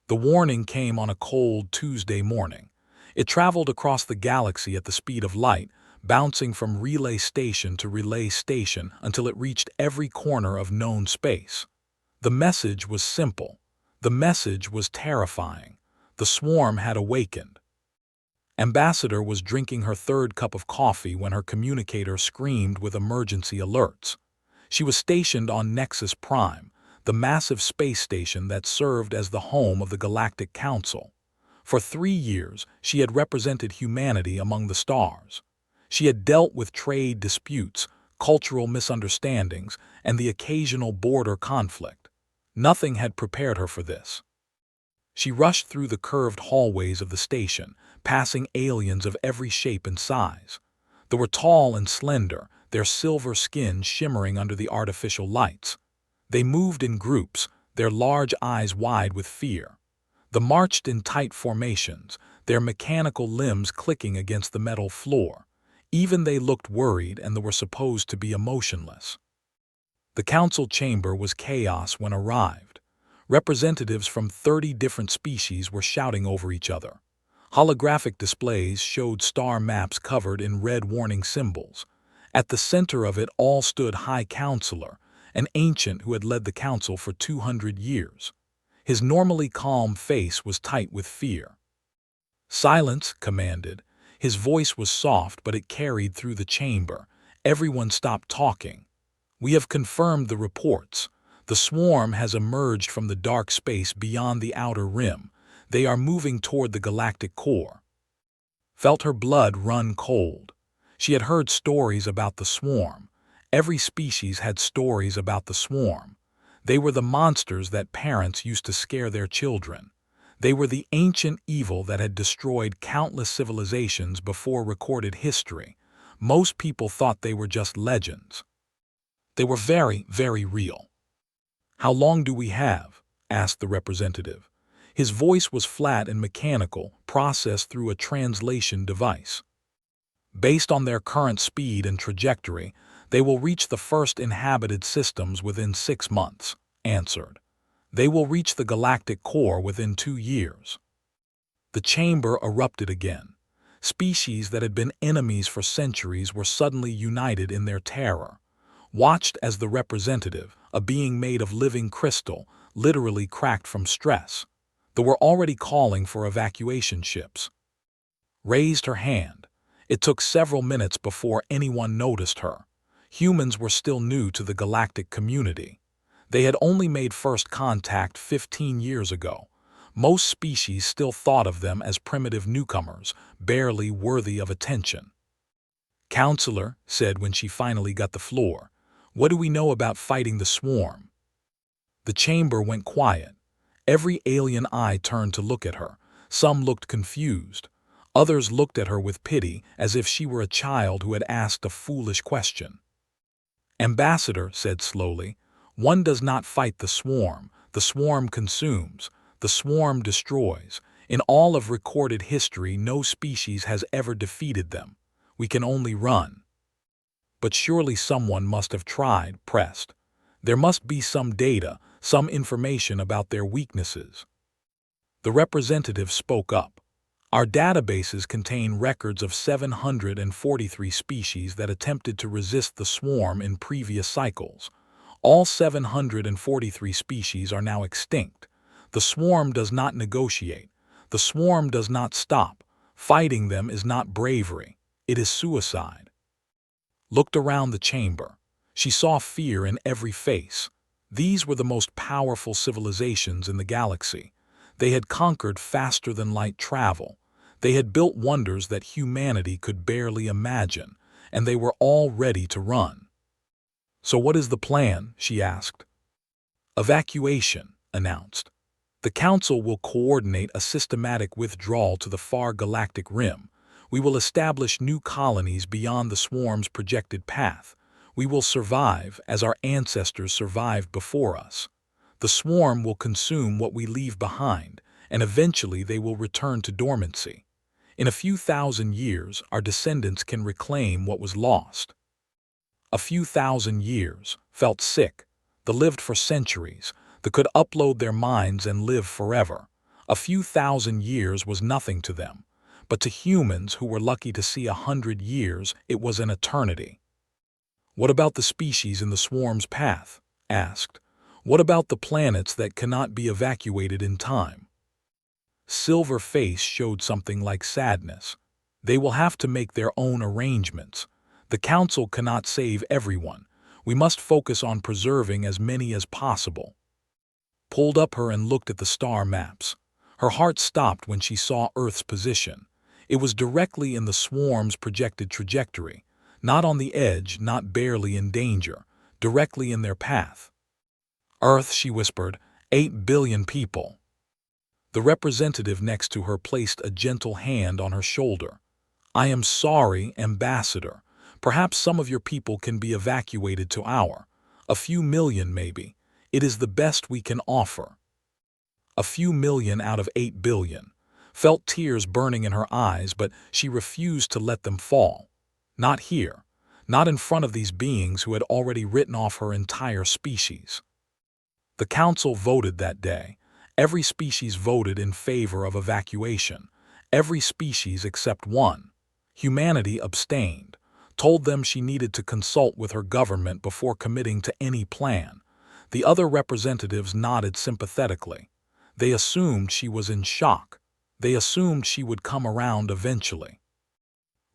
The warning came on a cold Tuesday morning. It traveled across the galaxy at the speed of light, bouncing from relay station to relay station until it reached every corner of known space. The message was simple. The message was terrifying. The swarm had awakened. Ambassador was drinking her third cup of coffee when her communicator screamed with emergency alerts. She was stationed on Nexus Prime, the massive space station that served as the home of the Galactic Council. For 3 years, she had represented humanity among the stars. She had dealt with trade disputes, cultural misunderstandings, and the occasional border conflict. Nothing had prepared her for this. She rushed through the curved hallways of the station, passing aliens of every shape and size. They were tall and slender, their silver skin shimmering under the artificial lights. They moved in groups, their large eyes wide with fear. They marched in tight formations, their mechanical limbs clicking against the metal floor. Even they looked worried and they were supposed to be emotionless. The council chamber was chaos when arrived. Representatives from 30 different species were shouting over each other. Holographic displays showed star maps covered in red warning symbols. At the center of it all stood High Counselor, an ancient who had led the council for 200 years. His normally calm face was tight with fear. "Silence," commanded. His voice was soft, but it carried through the chamber. Everyone stopped talking. "We have confirmed the reports. The swarm has emerged from the dark space beyond the outer rim. They are moving toward the galactic core." Felt her blood run cold. She had heard stories about the swarm. Every species had stories about the swarm. They were the monsters that parents used to scare their children. They were the ancient evil that had destroyed countless civilizations before recorded history. Most people thought they were just legends. They were very, very real. "How long do we have?" asked the representative. His voice was flat and mechanical, processed through a translation device. "Based on their current speed and trajectory, they will reach the first inhabited systems within 6 months, answered. They will reach the galactic core within 2 years. The chamber erupted again. Species that had been enemies for centuries were suddenly united in their terror. Watched as the representative, a being made of living crystal, literally cracked from stress. They were already calling for evacuation ships. Raised her hand. It took several minutes before anyone noticed her. Humans were still new to the galactic community. They had only made first contact 15 years ago. Most species still thought of them as primitive newcomers, barely worthy of attention. "Counselor," said when she finally got the floor, "what do we know about fighting the swarm?" The chamber went quiet. Every alien eye turned to look at her. Some looked confused. Others looked at her with pity, as if she were a child who had asked a foolish question. "Ambassador," said slowly, "one does not fight the swarm. The swarm consumes. The swarm destroys. In all of recorded history, no species has ever defeated them. We can only run." "But surely someone must have tried," pressed. "There must be some data, some information about their weaknesses." The representative spoke up. "Our databases contain records of 743 species that attempted to resist the swarm in previous cycles. All 743 species are now extinct. The swarm does not negotiate. The swarm does not stop. Fighting them is not bravery. It is suicide." Looked around the chamber. She saw fear in every face. These were the most powerful civilizations in the galaxy. They had conquered faster than light travel. They had built wonders that humanity could barely imagine, and they were all ready to run. "So what is the plan?" she asked. "Evacuation," announced. "The Council will coordinate a systematic withdrawal to the far galactic rim. We will establish new colonies beyond the swarm's projected path. We will survive as our ancestors survived before us. The swarm will consume what we leave behind, and eventually they will return to dormancy. In a few thousand years, our descendants can reclaim what was lost." A few thousand years, felt sick. They lived for centuries. They could upload their minds and live forever. A few thousand years was nothing to them, but to humans who were lucky to see 100 years, it was an eternity. "What about the species in the swarm's path?" asked. "What about the planets that cannot be evacuated in time?" Silver Face showed something like sadness. "They will have to make their own arrangements. The Council cannot save everyone. We must focus on preserving as many as possible." Pulled up her and looked at the star maps. Her heart stopped when she saw Earth's position. It was directly in the swarm's projected trajectory, not on the edge, not barely in danger, directly in their path. "Earth," she whispered, 8 billion people." The representative next to her placed a gentle hand on her shoulder. "I am sorry, Ambassador. Perhaps some of your people can be evacuated to a few million maybe. It is the best we can offer." A few million out of 8 billion. Felt tears burning in her eyes, but she refused to let them fall. Not here. Not in front of these beings who had already written off her entire species. The Council voted that day. Every species voted in favor of evacuation. Every species except one. Humanity abstained, told them she needed to consult with her government before committing to any plan. The other representatives nodded sympathetically. They assumed she was in shock. They assumed she would come around eventually.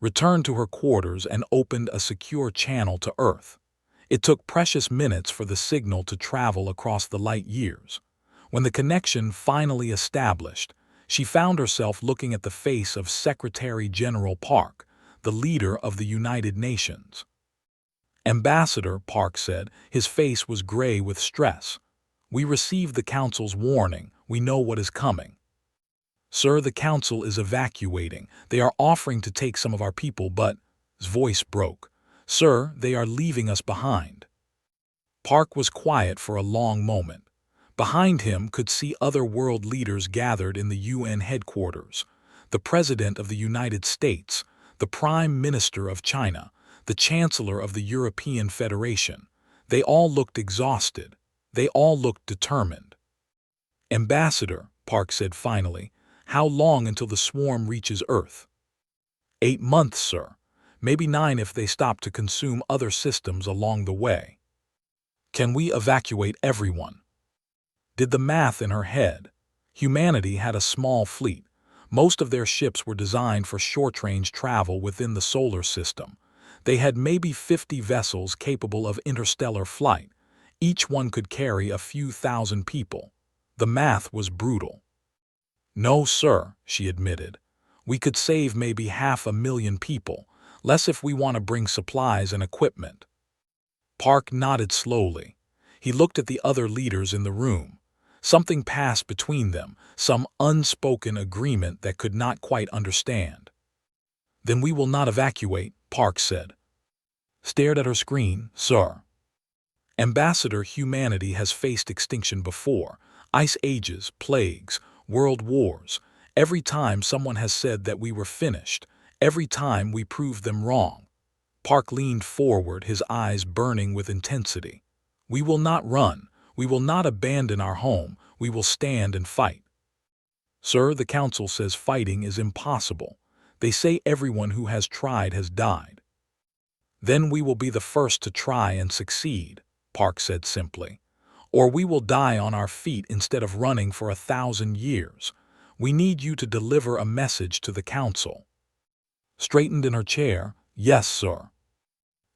Returned to her quarters and opened a secure channel to Earth. It took precious minutes for the signal to travel across the light years. When the connection finally established, she found herself looking at the face of Secretary General Park, the leader of the United Nations. "Ambassador," Park said, his face was gray with stress. "We received the Council's warning. We know what is coming." "Sir, the Council is evacuating. They are offering to take some of our people, but—" His voice broke. "Sir, they are leaving us behind." Park was quiet for a long moment. Behind him could see other world leaders gathered in the UN headquarters. The President of the United States, the Prime Minister of China, the Chancellor of the European Federation. They all looked exhausted. They all looked determined. "Ambassador," Park said finally, "how long until the swarm reaches Earth?" 8 months, sir. Maybe 9 if they stop to consume other systems along the way." "Can we evacuate everyone?" Did the math in her head. Humanity had a small fleet. Most of their ships were designed for short-range travel within the solar system. They had maybe 50 vessels capable of interstellar flight. Each one could carry a few thousand people. The math was brutal. "No, sir," she admitted. "We could save maybe 500,000 people, less if we want to bring supplies and equipment." Park nodded slowly. He looked at the other leaders in the room. Something passed between them, some unspoken agreement that could not quite understand. "Then we will not evacuate," Park said. Stared at her screen. "Sir." "Ambassador, humanity has faced extinction before. Ice ages, plagues, world wars. Every time someone has said that we were finished. Every time we proved them wrong." Park leaned forward, his eyes burning with intensity. "We will not run. We will not abandon our home. We will stand and fight." "Sir, the Council says fighting is impossible. They say everyone who has tried has died." "Then we will be the first to try and succeed," Park said simply. "Or we will die on our feet instead of running for 1,000 years. We need you to deliver a message to the Council." Straightened in her chair. "Yes, sir."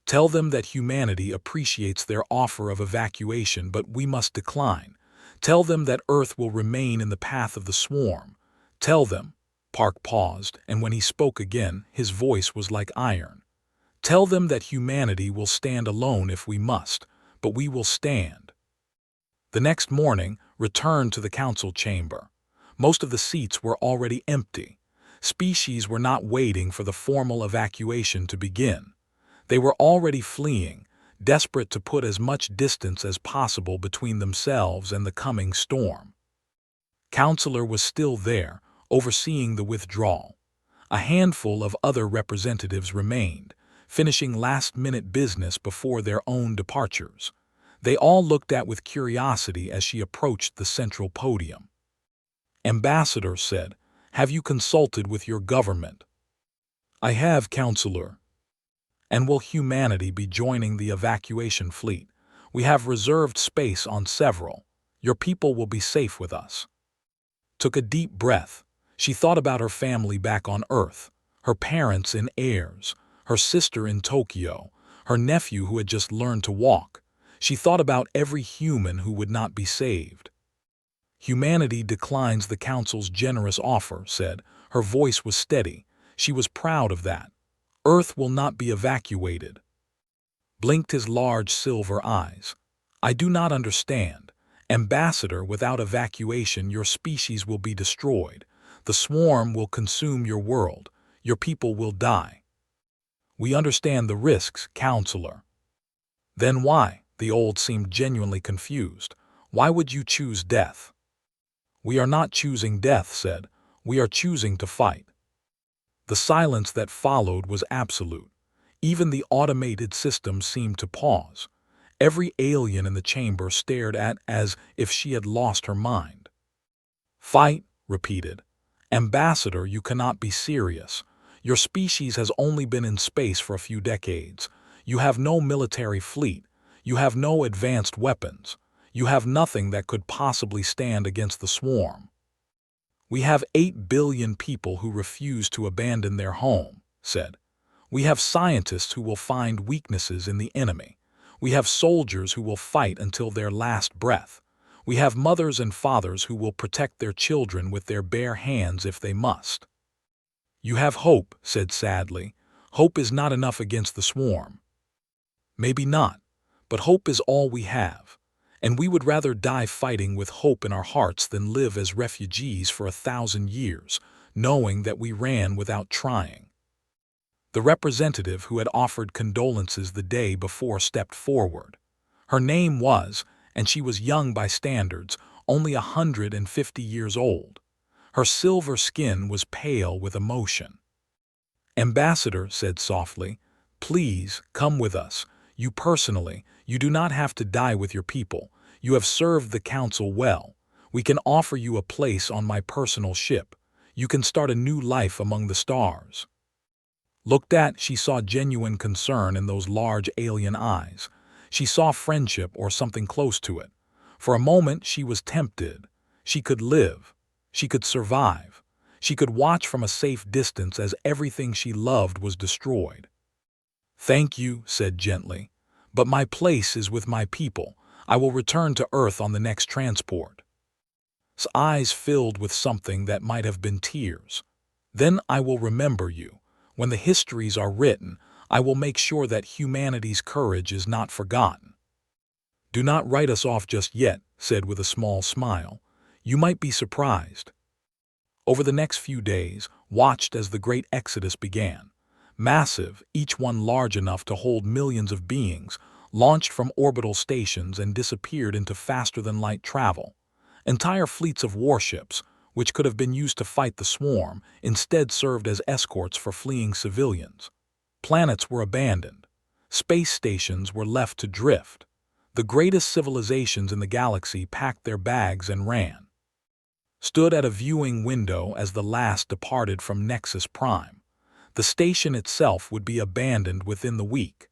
"Tell them that humanity appreciates their offer of evacuation, but we must decline. Tell them that Earth will remain in the path of the swarm. Tell them—" Park paused, and when he spoke again, his voice was like iron. "Tell them that humanity will stand alone if we must, but we will stand." The next morning, returned to the Council chamber. Most of the seats were already empty. Species were not waiting for the formal evacuation to begin. They were already fleeing, desperate to put as much distance as possible between themselves and the coming storm. Counselor was still there, overseeing the withdrawal. A handful of other representatives remained, finishing last-minute business before their own departures. They all looked at with curiosity as she approached the central podium. Ambassador said, "Have you consulted with your government?" "I have, counselor." "And will humanity be joining the evacuation fleet? We have reserved space on several. Your people will be safe with us." Took a deep breath. She thought about her family back on Earth, her parents in Airs, her sister in Tokyo, her nephew who had just learned to walk. She thought about every human who would not be saved. "Humanity declines the Council's generous offer," said. Her voice was steady. She was proud of that. "Earth will not be evacuated." Blinked his large silver eyes. "I do not understand. Ambassador, without evacuation your species will be destroyed. The swarm will consume your world. Your people will die." "We understand the risks, counselor." "Then why?" The old seemed genuinely confused. "Why would you choose death?" "We are not choosing death," said. "We are choosing to fight." The silence that followed was absolute. Even the automated system seemed to pause. Every alien in the chamber stared at as if she had lost her mind. "Fight," repeated. "Ambassador, you cannot be serious. Your species has only been in space for a few decades. You have no military fleet. You have no advanced weapons. You have nothing that could possibly stand against the swarm." "We have 8 billion people who refuse to abandon their home," said. "We have scientists who will find weaknesses in the enemy. We have soldiers who will fight until their last breath. We have mothers and fathers who will protect their children with their bare hands if they must." "You have hope," said sadly. "Hope is not enough against the swarm." "Maybe not, but hope is all we have. And we would rather die fighting with hope in our hearts than live as refugees for 1,000 years, knowing that we ran without trying." The representative who had offered condolences the day before stepped forward. Her name was, and she was young by standards, only 150 years old. Her silver skin was pale with emotion. "Ambassador," said softly, "please come with us. You personally, you do not have to die with your people. You have served the Council well. We can offer you a place on my personal ship. You can start a new life among the stars." Looked at, she saw genuine concern in those large alien eyes. She saw friendship or something close to it. For a moment she was tempted. She could live. She could survive. She could watch from a safe distance as everything she loved was destroyed. "Thank you," said gently, "but my place is with my people. I will return to Earth on the next transport." His eyes filled with something that might have been tears. "Then I will remember you. When the histories are written, I will make sure that humanity's courage is not forgotten." "Do not write us off just yet," said with a small smile. "You might be surprised." Over the next few days, watched as the great exodus began. Massive, each one large enough to hold millions of beings, launched from orbital stations and disappeared into faster-than-light travel. Entire fleets of warships, which could have been used to fight the swarm, instead served as escorts for fleeing civilians. Planets were abandoned. Space stations were left to drift. The greatest civilizations in the galaxy packed their bags and ran. Stood at a viewing window as the last departed from Nexus Prime. The station itself would be abandoned within the week.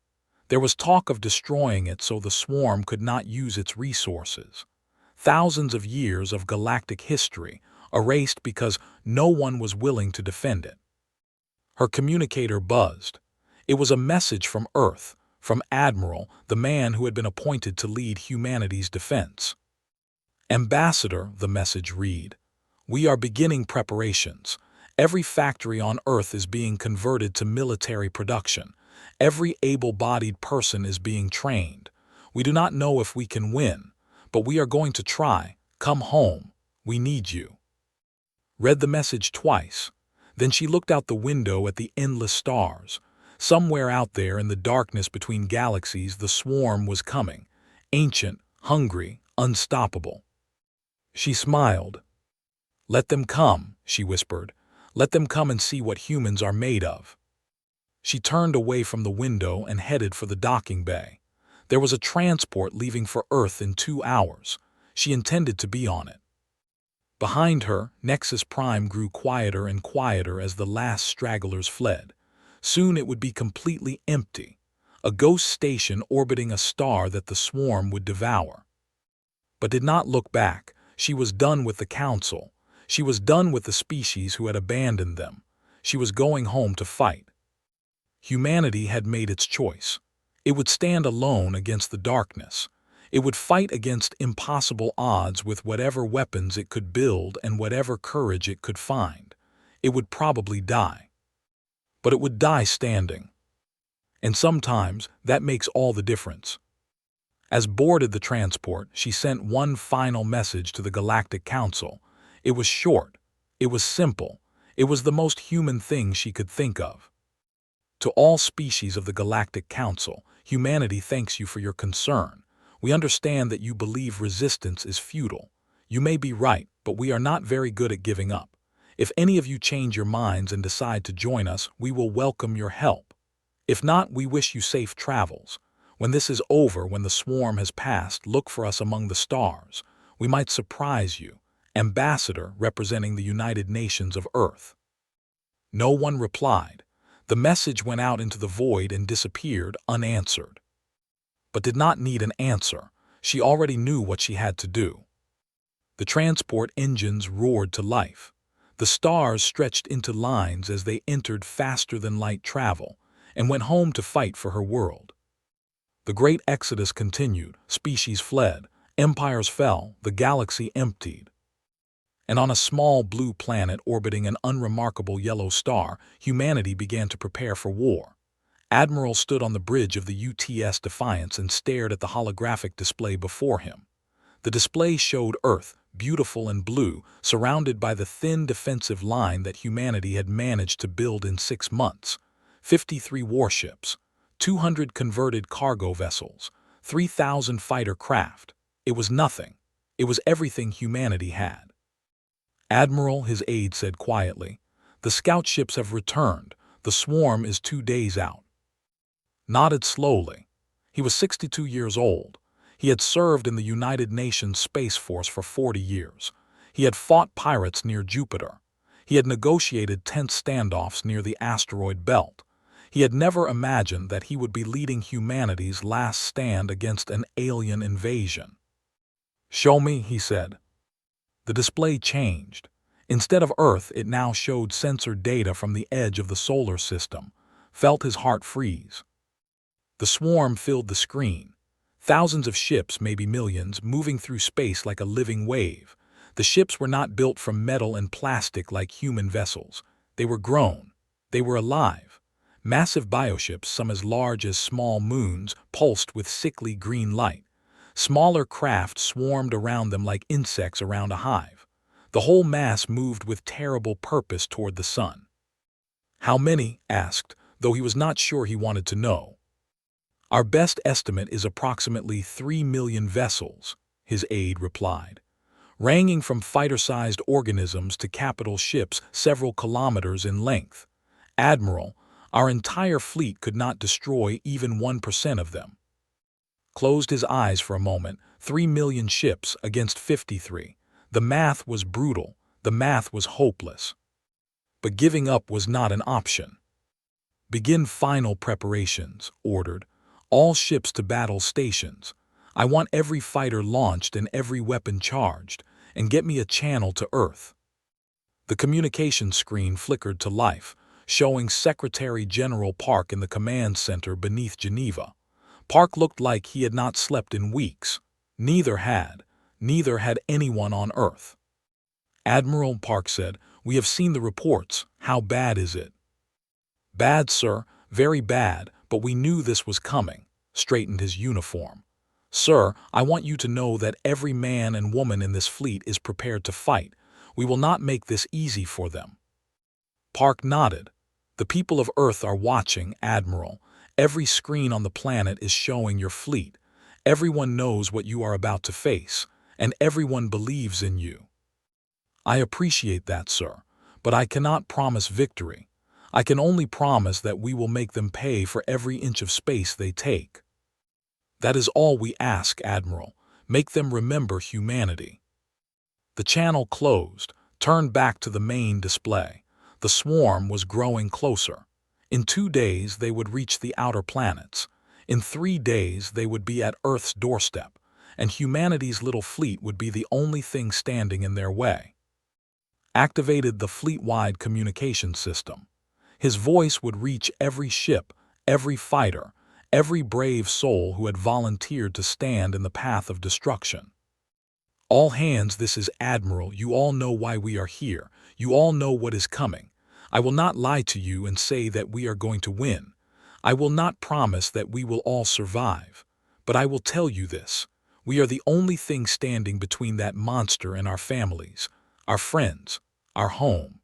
There was talk of destroying it so the swarm could not use its resources. Thousands of years of galactic history erased because no one was willing to defend it. Her communicator buzzed. It was a message from Earth, from Admiral, the man who had been appointed to lead humanity's defense. "Ambassador," the message read, "we are beginning preparations. Every factory on Earth is being converted to military production. Every able-bodied person is being trained. We do not know if we can win, but we are going to try. Come home. We need you." Read the message twice. Then she looked out the window at the endless stars. Somewhere out there in the darkness between galaxies, the swarm was coming. Ancient, hungry, unstoppable. She smiled. "Let them come," she whispered. "Let them come and see what humans are made of." She turned away from the window and headed for the docking bay. There was a transport leaving for Earth in 2 hours. She intended to be on it. Behind her, Nexus Prime grew quieter and quieter as the last stragglers fled. Soon it would be completely empty, a ghost station orbiting a star that the swarm would devour. But did not look back. She was done with the Council. She was done with the species who had abandoned them. She was going home to fight. Humanity had made its choice. It would stand alone against the darkness. It would fight against impossible odds with whatever weapons it could build and whatever courage it could find. It would probably die. But it would die standing. And sometimes that makes all the difference. As boarded the transport, she sent one final message to the Galactic Council. It was short. It was simple. It was the most human thing she could think of. To all species of the Galactic Council, humanity thanks you for your concern. We understand that you believe resistance is futile. You may be right, but we are not very good at giving up. If any of you change your minds and decide to join us, we will welcome your help. If not, we wish you safe travels. When this is over, when the swarm has passed, look for us among the stars. We might surprise you. Ambassador representing the United Nations of Earth. No one replied. The message went out into the void and disappeared unanswered. But did not need an answer. She already knew what she had to do. The transport engines roared to life. The stars stretched into lines as they entered faster than light travel and went home to fight for her world. The great exodus continued. Species fled. Empires fell. The galaxy emptied. And on a small blue planet orbiting an unremarkable yellow star, humanity began to prepare for war. Admiral stood on the bridge of the UTS Defiance and stared at the holographic display before him. The display showed Earth, beautiful and blue, surrounded by the thin defensive line that humanity had managed to build in 6 months. 53 warships, 200 converted cargo vessels, 3,000 fighter craft. It was nothing. It was everything humanity had. Admiral, his aide said quietly, the scout ships have returned. The swarm is 2 days out. Nodded slowly. He was 62 years old. He had served in the United Nations Space Force for 40 years. He had fought pirates near Jupiter. He had negotiated tense standoffs near the asteroid belt. He had never imagined that he would be leading humanity's last stand against an alien invasion. Show me, he said. The display changed. Instead of Earth, it now showed sensor data from the edge of the solar system. Felt his heart freeze. The swarm filled the screen. Thousands of ships, maybe millions, moving through space like a living wave. The ships were not built from metal and plastic like human vessels. They were grown. They were alive. Massive bioships, some as large as small moons, pulsed with sickly green light. Smaller craft swarmed around them like insects around a hive. The whole mass moved with terrible purpose toward the sun. How many? Asked, though he was not sure he wanted to know. Our best estimate is approximately 3 million vessels, his aide replied, ranging from fighter-sized organisms to capital ships several kilometers in length. Admiral, our entire fleet could not destroy even 1% of them. Closed his eyes for a moment. 3 million ships against 53. The math was brutal. The math was hopeless. But giving up was not an option. Begin final preparations, ordered. All ships to battle stations. I want every fighter launched and every weapon charged, and get me a channel to Earth. The communication screen flickered to life, showing Secretary General Park in the command center beneath Geneva. Park looked like he had not slept in weeks. Neither had anyone on Earth. Admiral, Park said, we have seen the reports. How bad is it? Bad, sir, very bad, but we knew this was coming. Straightened his uniform. Sir, I want you to know that every man and woman in this fleet is prepared to fight. We will not make this easy for them. Park nodded. The people of Earth are watching, Admiral. Every screen on the planet is showing your fleet. Everyone knows what you are about to face, and everyone believes in you. I appreciate that, sir, but I cannot promise victory. I can only promise that we will make them pay for every inch of space they take. That is all we ask, Admiral. Make them remember humanity. The channel closed, turned back to the main display. The swarm was growing closer. In 2 days, they would reach the outer planets. In 3 days, they would be at Earth's doorstep, and humanity's little fleet would be the only thing standing in their way. Activated the fleet-wide communication system. His voice would reach every ship, every fighter, every brave soul who had volunteered to stand in the path of destruction. All hands, this is Admiral. You all know why we are here. You all know what is coming. I will not lie to you and say that we are going to win. I will not promise that we will all survive. But I will tell you this. We are the only thing standing between that monster and our families, our friends, our home.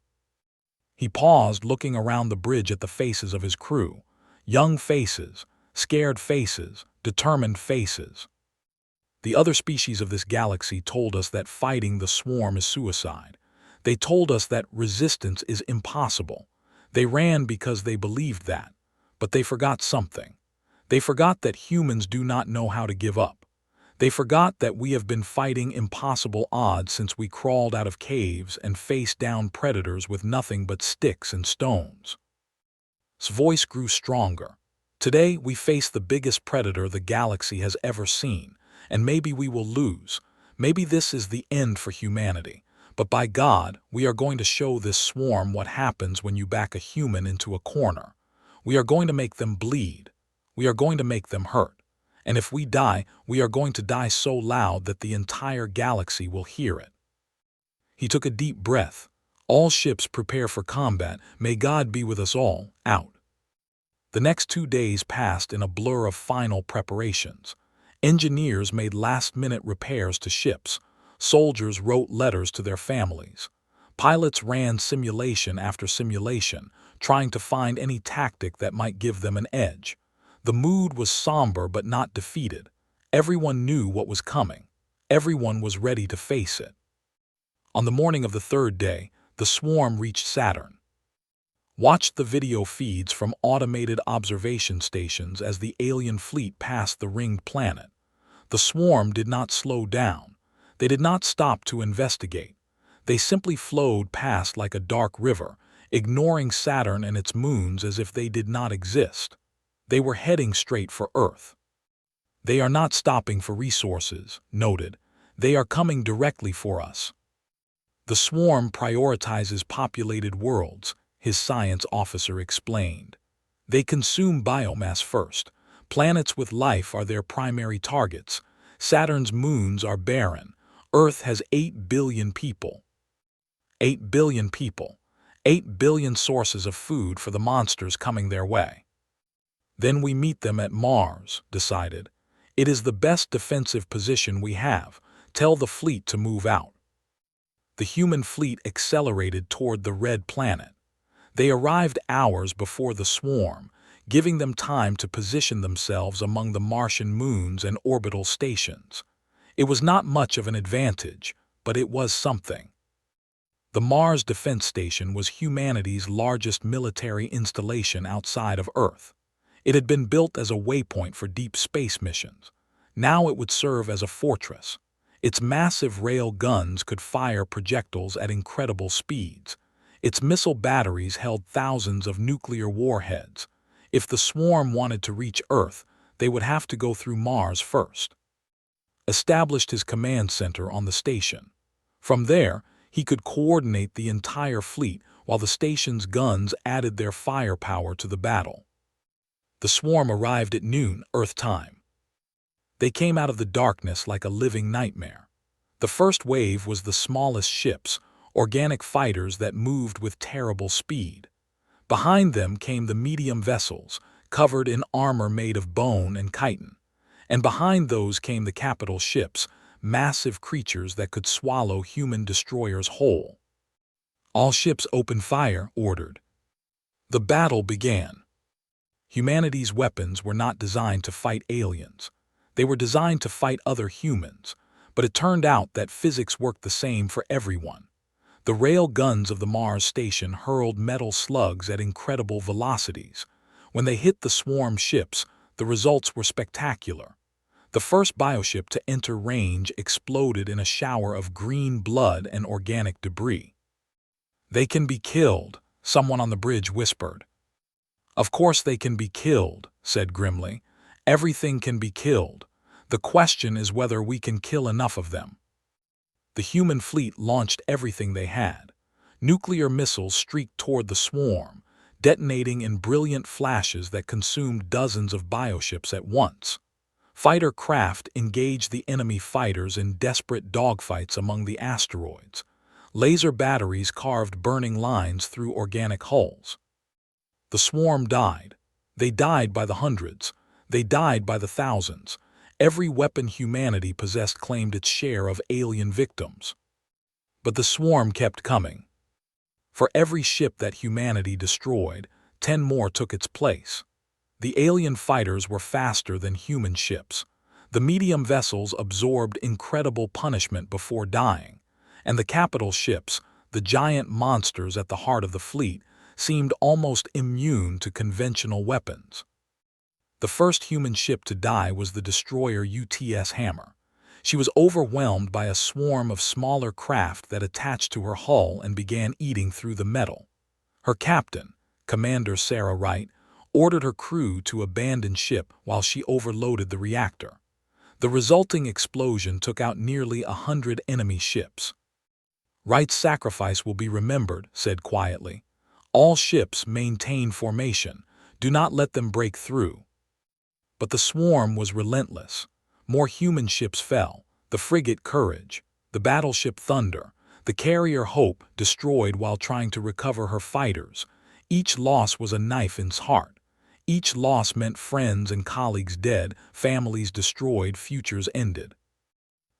He paused, looking around the bridge at the faces of his crew. Young faces, scared faces, determined faces. The other species of this galaxy told us that fighting the swarm is suicide. They told us that resistance is impossible. They ran because they believed that. But they forgot something. They forgot that humans do not know how to give up. They forgot that we have been fighting impossible odds since we crawled out of caves and faced down predators with nothing but sticks and stones. His voice grew stronger. Today we face the biggest predator the galaxy has ever seen, and maybe we will lose. Maybe this is the end for humanity. But by God, we are going to show this swarm what happens when you back a human into a corner. We are going to make them bleed. We are going to make them hurt. And if we die, we are going to die so loud that the entire galaxy will hear it. He took a deep breath. All ships prepare for combat. May God be with us all. Out. The next 2 days passed in a blur of final preparations. Engineers made last-minute repairs to ships. Soldiers wrote letters to their families. Pilots ran simulation after simulation, trying to find any tactic that might give them an edge. The mood was somber but not defeated. Everyone knew what was coming. Everyone was ready to face it. On the morning of the 3rd day, the swarm reached Saturn. Watched the video feeds from automated observation stations as the alien fleet passed the ringed planet. The swarm did not slow down. They did not stop to investigate. They simply flowed past like a dark river, ignoring Saturn and its moons as if they did not exist. They were heading straight for Earth. They are not stopping for resources, noted. They are coming directly for us. The swarm prioritizes populated worlds, his science officer explained. They consume biomass first. Planets with life are their primary targets. Saturn's moons are barren. Earth has 8 billion people. 8 billion people. 8 billion sources of food for the monsters coming their way. Then we meet them at Mars, decided. It is the best defensive position we have. Tell the fleet to move out. The human fleet accelerated toward the red planet. They arrived hours before the swarm, giving them time to position themselves among the Martian moons and orbital stations. It was not much of an advantage, but it was something. The Mars Defense Station was humanity's largest military installation outside of Earth. It had been built as a waypoint for deep space missions. Now it would serve as a fortress. Its massive rail guns could fire projectiles at incredible speeds. Its missile batteries held thousands of nuclear warheads. If the swarm wanted to reach Earth, they would have to go through Mars first. Established his command center on the station. From there, he could coordinate the entire fleet while the station's guns added their firepower to the battle. The swarm arrived at noon, Earth time. They came out of the darkness like a living nightmare. The first wave was the smallest ships, organic fighters that moved with terrible speed. Behind them came the medium vessels, covered in armor made of bone and chitin. And behind those came the capital ships, massive creatures that could swallow human destroyers whole. All ships open fire, ordered. The battle began. Humanity's weapons were not designed to fight aliens. They were designed to fight other humans, but it turned out that physics worked the same for everyone. The rail guns of the Mars station hurled metal slugs at incredible velocities. When they hit the swarm ships, the results were spectacular. The first bioship to enter range exploded in a shower of green blood and organic debris. "They can be killed," someone on the bridge whispered. "Of course they can be killed," said grimly. "Everything can be killed. The question is whether we can kill enough of them." The human fleet launched everything they had. Nuclear missiles streaked toward the swarm, detonating in brilliant flashes that consumed dozens of bioships at once. Fighter craft engaged the enemy fighters in desperate dogfights among the asteroids. Laser batteries carved burning lines through organic hulls. The swarm died. They died by the hundreds. They died by the thousands. Every weapon humanity possessed claimed its share of alien victims. But the swarm kept coming. For every ship that humanity destroyed, 10 more took its place. The alien fighters were faster than human ships. The medium vessels absorbed incredible punishment before dying, and the capital ships, the giant monsters at the heart of the fleet, seemed almost immune to conventional weapons. The first human ship to die was the destroyer UTS Hammer. She was overwhelmed by a swarm of smaller craft that attached to her hull and began eating through the metal. Her captain, Commander Sarah Wright, ordered her crew to abandon ship while she overloaded the reactor. The resulting explosion took out nearly 100 enemy ships. "Wright's sacrifice will be remembered," said quietly. "All ships maintain formation. Do not let them break through." But the swarm was relentless. More human ships fell: the frigate Courage, the battleship Thunder, the carrier Hope, destroyed while trying to recover her fighters. Each loss was a knife in its heart. Each loss meant friends and colleagues dead, families destroyed, futures ended.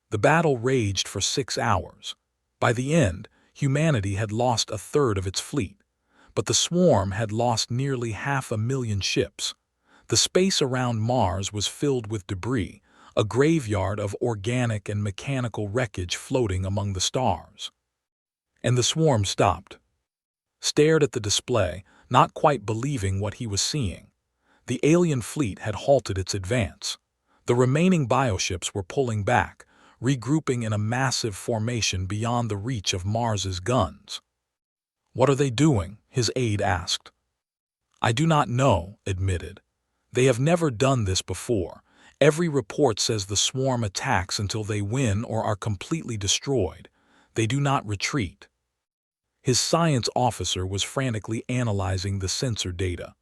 The battle raged for 6 hours. By the end, humanity had lost a third of its fleet, but the swarm had lost nearly 500,000 ships. The space around Mars was filled with debris, a graveyard of organic and mechanical wreckage floating among the stars. And the swarm stopped, stared at the display, not quite believing what he was seeing. The alien fleet had halted its advance. The remaining bioships were pulling back, regrouping in a massive formation beyond the reach of Mars's guns. "What are they doing?" his aide asked. "I do not know," admitted. "They have never done this before. Every report says the swarm attacks until they win or are completely destroyed. They do not retreat." His science officer was frantically analyzing the sensor data.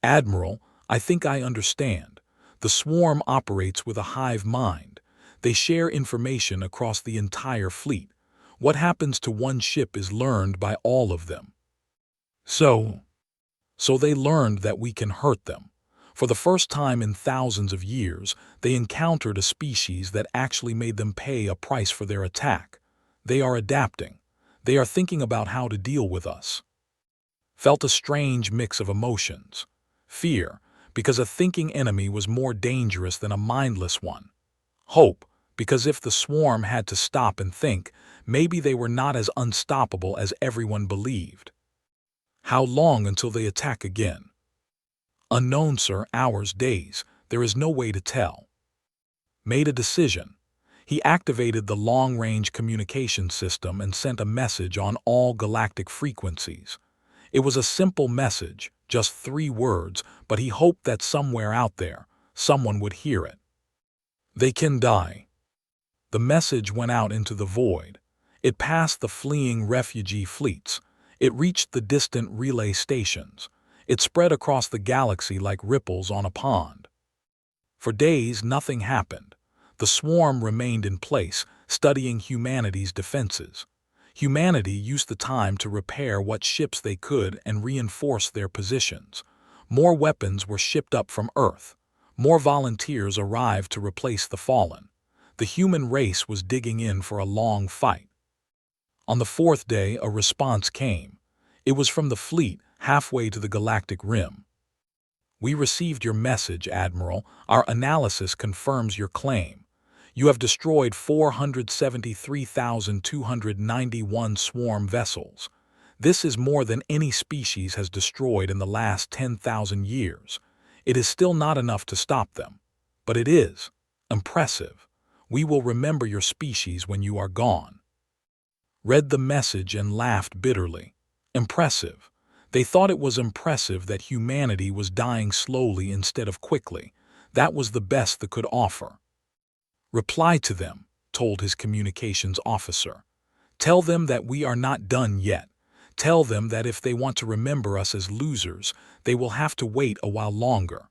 "Admiral, I think I understand. The swarm operates with a hive mind. They share information across the entire fleet. What happens to one ship is learned by all of them. So they learned that we can hurt them. For the first time in thousands of years, they encountered a species that actually made them pay a price for their attack. They are adapting. They are thinking about how to deal with us." Felt a strange mix of emotions. Fear, because a thinking enemy was more dangerous than a mindless one. Hope, because if the swarm had to stop and think, maybe they were not as unstoppable as everyone believed. "How long until they attack again?" "Unknown, sir. Hours, days. There is no way to tell." Made a decision. He activated the long-range communication system and sent a message on all galactic frequencies. It was a simple message, just 3 words, but he hoped that somewhere out there, someone would hear it. "They can die." The message went out into the void. It passed the fleeing refugee fleets. It reached the distant relay stations. It spread across the galaxy like ripples on a pond. For days, nothing happened. The swarm remained in place, studying humanity's defenses. Humanity used the time to repair what ships they could and reinforce their positions. More weapons were shipped up from Earth. More volunteers arrived to replace the fallen. The human race was digging in for a long fight. On the 4th day, a response came. It was from the fleet, halfway to the galactic rim. "We received your message, Admiral. Our analysis confirms your claim. You have destroyed 473,291 swarm vessels. This is more than any species has destroyed in the last 10,000 years. It is still not enough to stop them. But it is Impressive. We will remember your species when you are gone. Read the message and laughed bitterly. Impressive. They thought it was impressive that humanity was dying slowly instead of quickly. That was the best they could offer. Reply to them, told his communications officer. Tell them that we are not done yet. Tell them that if they want to remember us as losers, they will have to wait a while longer.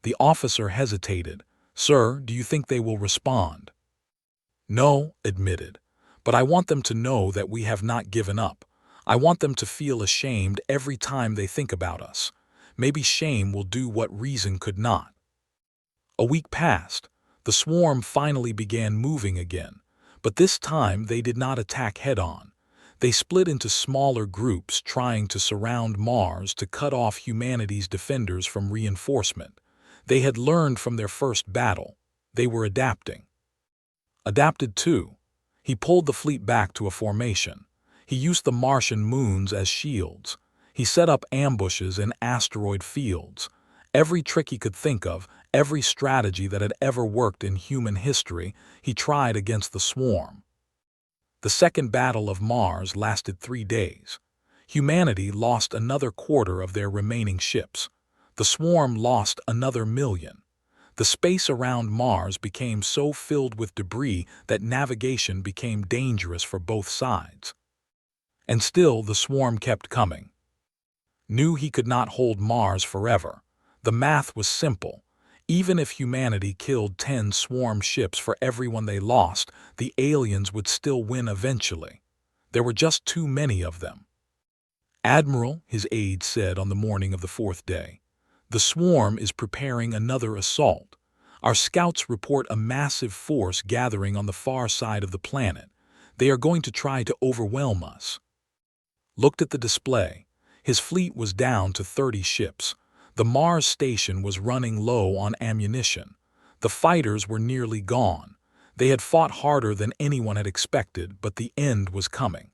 The officer hesitated. Sir, do you think they will respond? No, admitted. But I want them to know that we have not given up. I want them to feel ashamed every time they think about us. Maybe shame will do what reason could not. A week passed. The swarm finally began moving again, but this time they did not attack head-on. They split into smaller groups trying to surround Mars to cut off humanity's defenders from reinforcement. They had learned from their first battle. They were adapting. Adapted too. He pulled the fleet back to a formation. He used the Martian moons as shields. He set up ambushes in asteroid fields. Every trick he could think of, every strategy that had ever worked in human history, he tried against the swarm. The second battle of Mars lasted 3 days. Humanity lost another quarter of their remaining ships. The swarm lost another 1,000,000. The space around Mars became so filled with debris that navigation became dangerous for both sides. And still the swarm kept coming. Knew he could not hold Mars forever. The math was simple. Even if humanity killed 10 swarm ships for everyone they lost, the aliens would still win eventually. There were just too many of them. Admiral, his aide said on the morning of the 4th day, the swarm is preparing another assault. Our scouts report a massive force gathering on the far side of the planet. They are going to try to overwhelm us. Looked at the display. His fleet was down to 30 ships. The Mars station was running low on ammunition. The fighters were nearly gone. They had fought harder than anyone had expected, but the end was coming.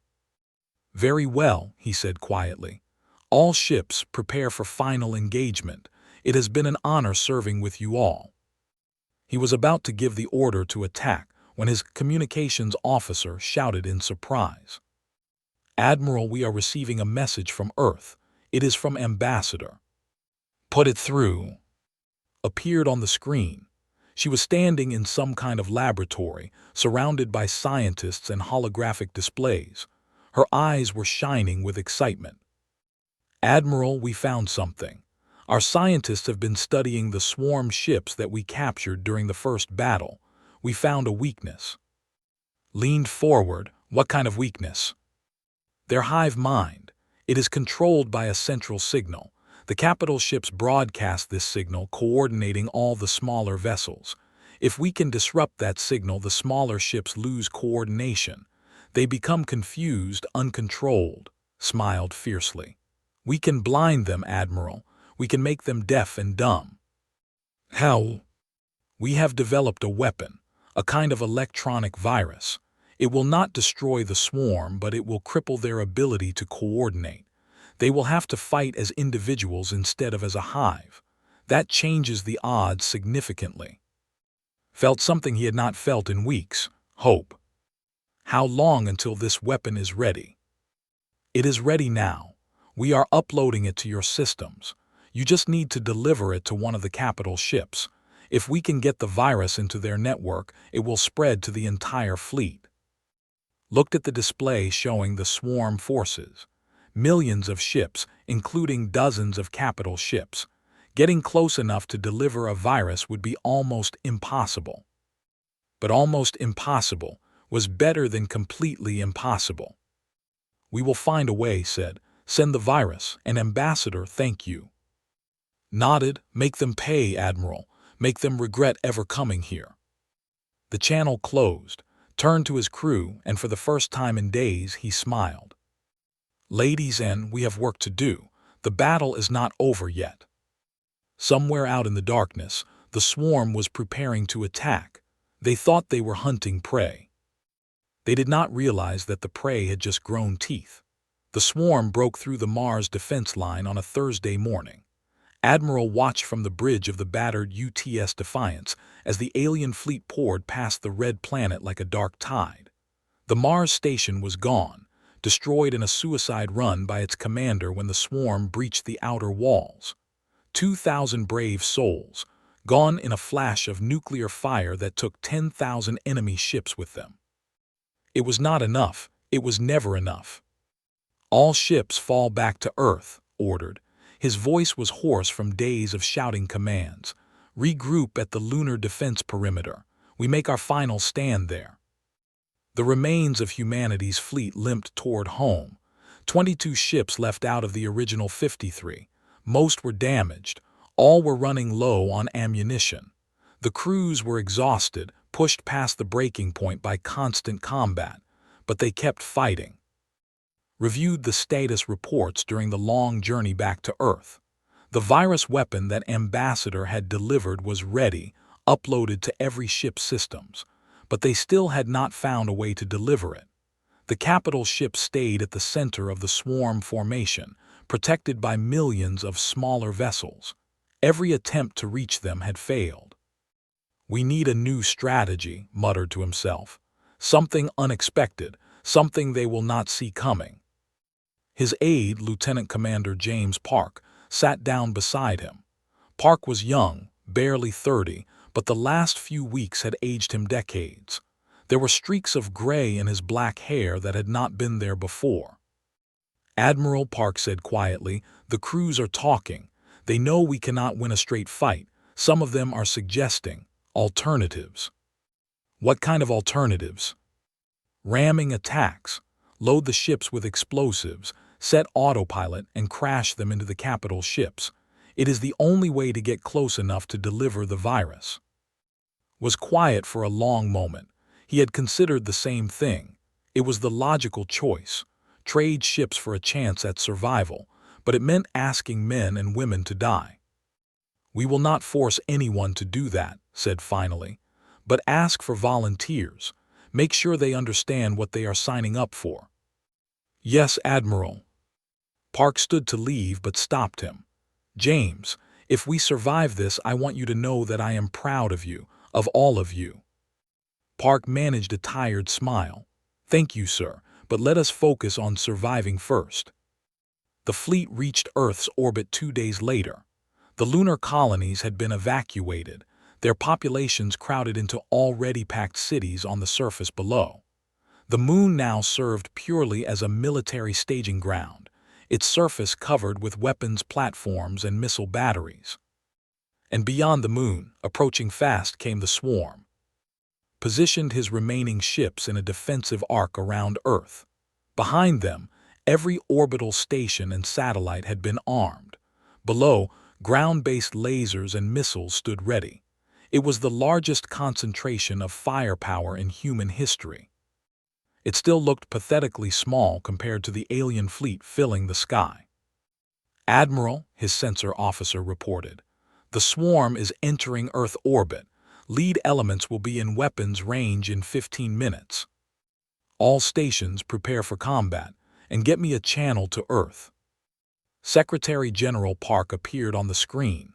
Very well, he said quietly. All ships prepare for final engagement. It has been an honor serving with you all. He was about to give the order to attack when his communications officer shouted in surprise. Admiral, we are receiving a message from Earth. It is from Ambassador. Put it through. Appeared on the screen. She was standing in some kind of laboratory, surrounded by scientists and holographic displays. Her eyes were shining with excitement. Admiral, we found something. Our scientists have been studying the swarm ships that we captured during the first battle. We found a weakness. Leaned forward. What kind of weakness? Their hive mind. It is controlled by a central signal. The capital ships broadcast this signal, coordinating all the smaller vessels. If we can disrupt that signal, the smaller ships lose coordination. They become confused, uncontrolled. Smiled fiercely. We can blind them, Admiral. We can make them deaf and dumb. How? We have developed a weapon, a kind of electronic virus. It will not destroy the swarm, but it will cripple their ability to coordinate. They will have to fight as individuals instead of as a hive. That changes the odds significantly. Felt something he had not felt in weeks. Hope. How long until this weapon is ready? It is ready now. We are uploading it to your systems. You just need to deliver it to one of the capital ships. If we can get the virus into their network, it will spread to the entire fleet. Looked at the display showing the swarm forces. Millions of ships, including dozens of capital ships. Getting close enough to deliver a virus would be almost impossible. But almost impossible was better than completely impossible. We will find a way, said. Send the virus, and Ambassador, thank you. Nodded. Make them pay, Admiral. Make them regret ever coming here. The channel closed. Turned to his crew, and for the first time in days he smiled. Ladies, and we have work to do. The battle is not over yet. Somewhere out in the darkness, the swarm was preparing to attack. They thought they were hunting prey. They did not realize that the prey had just grown teeth. The swarm broke through the Mars defense line on a Thursday morning. Admiral watched from the bridge of the battered UTS Defiance as the alien fleet poured past the red planet like a dark tide. The Mars station was gone, destroyed in a suicide run by its commander when the swarm breached the outer walls. 2,000 brave souls, gone in a flash of nuclear fire that took 10,000 enemy ships with them. It was not enough. It was never enough. "All ships fall back to Earth," ordered. His voice was hoarse from days of shouting commands. "Regroup at the lunar defense perimeter. We make our final stand there." The remains of humanity's fleet limped toward home. 22 ships left out of the original 53. Most were damaged. All were running low on ammunition. The crews were exhausted, pushed past the breaking point by constant combat, but they kept fighting. Reviewed the status reports during the long journey back to Earth. The virus weapon that Ambassador had delivered was ready, uploaded to every ship's systems, but they still had not found a way to deliver it. The capital ship stayed at the center of the swarm formation, protected by millions of smaller vessels. Every attempt to reach them had failed. "We need a new strategy," muttered to himself. "Something unexpected, something they will not see coming." His aide, Lieutenant Commander James Park, sat down beside him. Park was young, barely 30, but the last few weeks had aged him decades. There were streaks of gray in his black hair that had not been there before. "Admiral," Park said quietly, "the crews are talking. They know we cannot win a straight fight. Some of them are suggesting alternatives." "What kind of alternatives?" "Ramming attacks. Load the ships with explosives, set autopilot, and crash them into the capital ships. It is the only way to get close enough to deliver the virus." Was quiet for a long moment. He had considered the same thing. It was the logical choice. Trade ships for a chance at survival, but it meant asking men and women to die. "We will not force anyone to do that," said finally, "but ask for volunteers. Make sure they understand what they are signing up for." "Yes, Admiral." Park stood to leave but stopped him. "James, if we survive this, I want you to know that I am proud of you, of all of you." Park managed a tired smile. "Thank you, sir, but let us focus on surviving first." The fleet reached Earth's orbit 2 days later. The lunar colonies had been evacuated, their populations crowded into already packed cities on the surface below. The moon now served purely as a military staging ground, its surface covered with weapons platforms and missile batteries. And beyond the moon, approaching fast, came the swarm. Positioned his remaining ships in a defensive arc around Earth. Behind them, every orbital station and satellite had been armed. Below, ground-based lasers and missiles stood ready. It was the largest concentration of firepower in human history. It still looked pathetically small compared to the alien fleet filling the sky. "Admiral," his sensor officer reported, "the swarm is entering Earth orbit. Lead elements will be in weapons range in 15 minutes. All stations prepare for combat, and get me a channel to Earth." Secretary General Park appeared on the screen.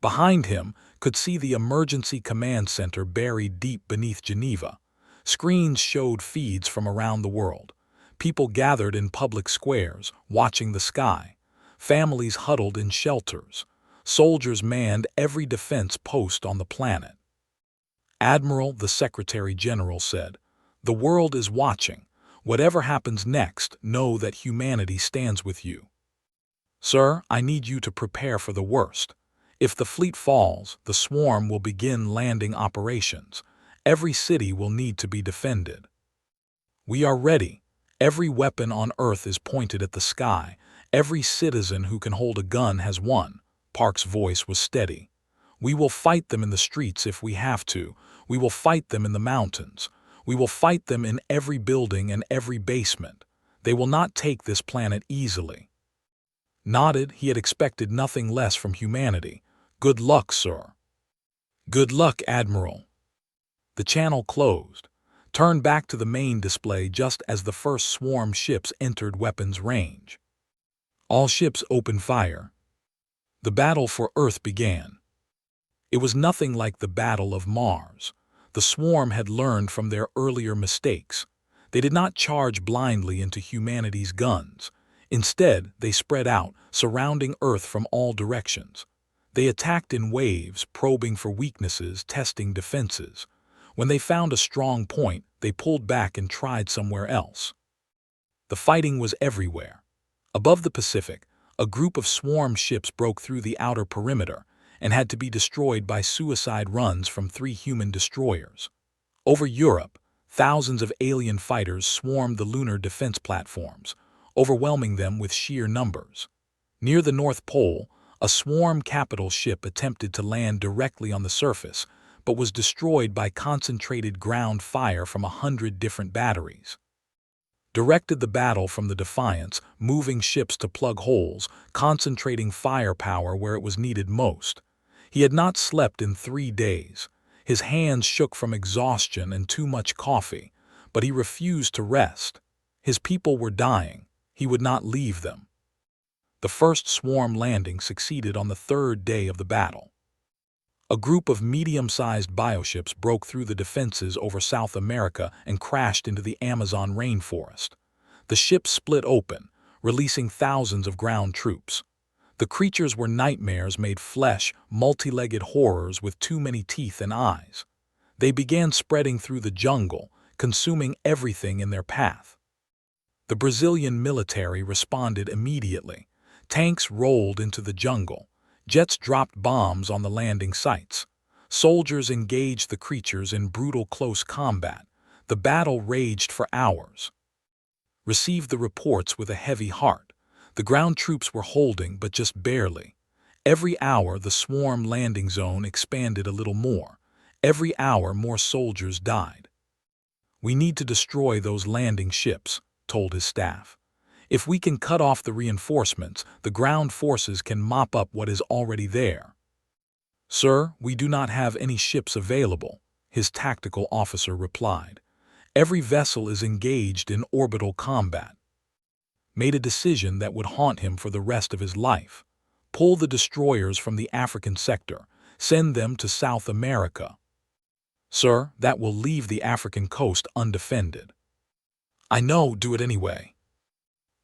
Behind him could see the emergency command center buried deep beneath Geneva. Screens showed feeds from around the world. People gathered in public squares, watching the sky. Families huddled in shelters. Soldiers manned every defense post on the planet. "Admiral," the Secretary General said, "the world is watching. Whatever happens next, know that humanity stands with you." "Sir, I need you to prepare for the worst. If the fleet falls, the swarm will begin landing operations. Every city will need to be defended." "We are ready. Every weapon on Earth is pointed at the sky. Every citizen who can hold a gun has one." Park's voice was steady. "We will fight them in the streets if we have to. We will fight them in the mountains. We will fight them in every building and every basement. They will not take this planet easily." Nodded, he had expected nothing less from humanity. "Good luck, sir." "Good luck, Admiral." The channel closed, turned back to the main display just as the first swarm ships entered weapons range. "All ships open fire." The battle for Earth began. It was nothing like the Battle of Mars. The swarm had learned from their earlier mistakes. They did not charge blindly into humanity's guns. Instead, they spread out, surrounding Earth from all directions. They attacked in waves, probing for weaknesses, testing defenses. When they found a strong point, they pulled back and tried somewhere else. The fighting was everywhere. Above the Pacific, a group of swarm ships broke through the outer perimeter and had to be destroyed by suicide runs from 3 human destroyers. Over Europe, thousands of alien fighters swarmed the lunar defense platforms, overwhelming them with sheer numbers. Near the North Pole, a swarm capital ship attempted to land directly on the surface, but was destroyed by concentrated ground fire from 100 different batteries. Directed the battle from the Defiance, moving ships to plug holes, concentrating firepower where it was needed most. He had not slept in 3 days. His hands shook from exhaustion and too much coffee, but he refused to rest. His people were dying. He would not leave them. The first swarm landing succeeded on the 3rd day of the battle. A group of medium-sized bioships broke through the defenses over South America and crashed into the Amazon rainforest. The ships split open, releasing thousands of ground troops. The creatures were nightmares made flesh, multi-legged horrors with too many teeth and eyes. They began spreading through the jungle, consuming everything in their path. The Brazilian military responded immediately. Tanks rolled into the jungle. Jets dropped bombs on the landing sites. Soldiers engaged the creatures in brutal close combat. The battle raged for hours. Received the reports with a heavy heart. The ground troops were holding, but just barely. Every hour, the swarm landing zone expanded a little more. Every hour, more soldiers died. "We need to destroy those landing ships," told his staff. "If we can cut off the reinforcements, the ground forces can mop up what is already there." "Sir, we do not have any ships available," his tactical officer replied. "Every vessel is engaged in orbital combat." Made a decision that would haunt him for the rest of his life. Pull the destroyers from the African sector. Send them to South America. "Sir, that will leave the African coast undefended." "I know, do it anyway."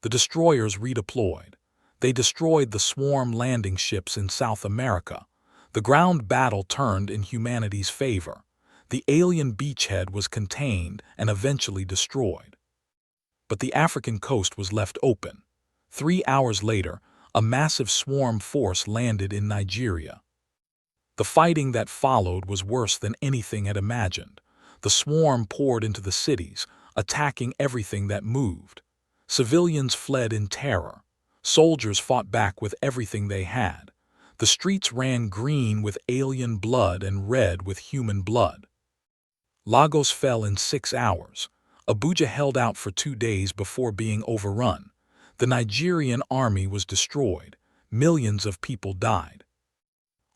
The destroyers redeployed. They destroyed the swarm landing ships in South America. The ground battle turned in humanity's favor. The alien beachhead was contained and eventually destroyed. But the African coast was left open. 3 hours later, a massive swarm force landed in Nigeria. The fighting that followed was worse than anything had imagined. The swarm poured into the cities, attacking everything that moved. Civilians fled in terror. Soldiers fought back with everything they had. The streets ran green with alien blood and red with human blood. Lagos fell in 6 hours. Abuja held out for 2 days before being overrun. The Nigerian army was destroyed. Millions of people died.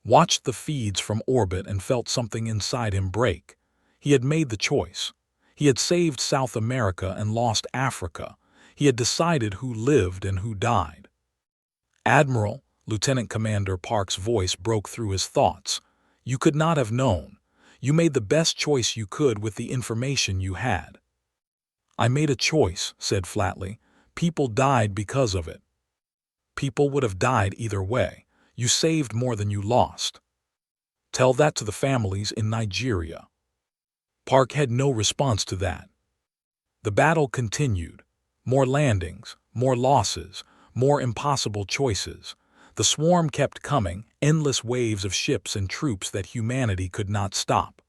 Watched the feeds from orbit and felt something inside him break. He had made the choice. He had saved South America and lost Africa. He had decided who lived and who died. "Admiral," Lieutenant Commander Park's voice broke through his thoughts. "You could not have known. You made the best choice you could with the information you had." "I made a choice," said flatly. "People died because of it." "People would have died either way. You saved more than you lost. Tell that to the families in Nigeria." Park had no response to that. The battle continued. More landings, more losses, more impossible choices. The swarm kept coming, endless waves of ships and troops that humanity could not stop.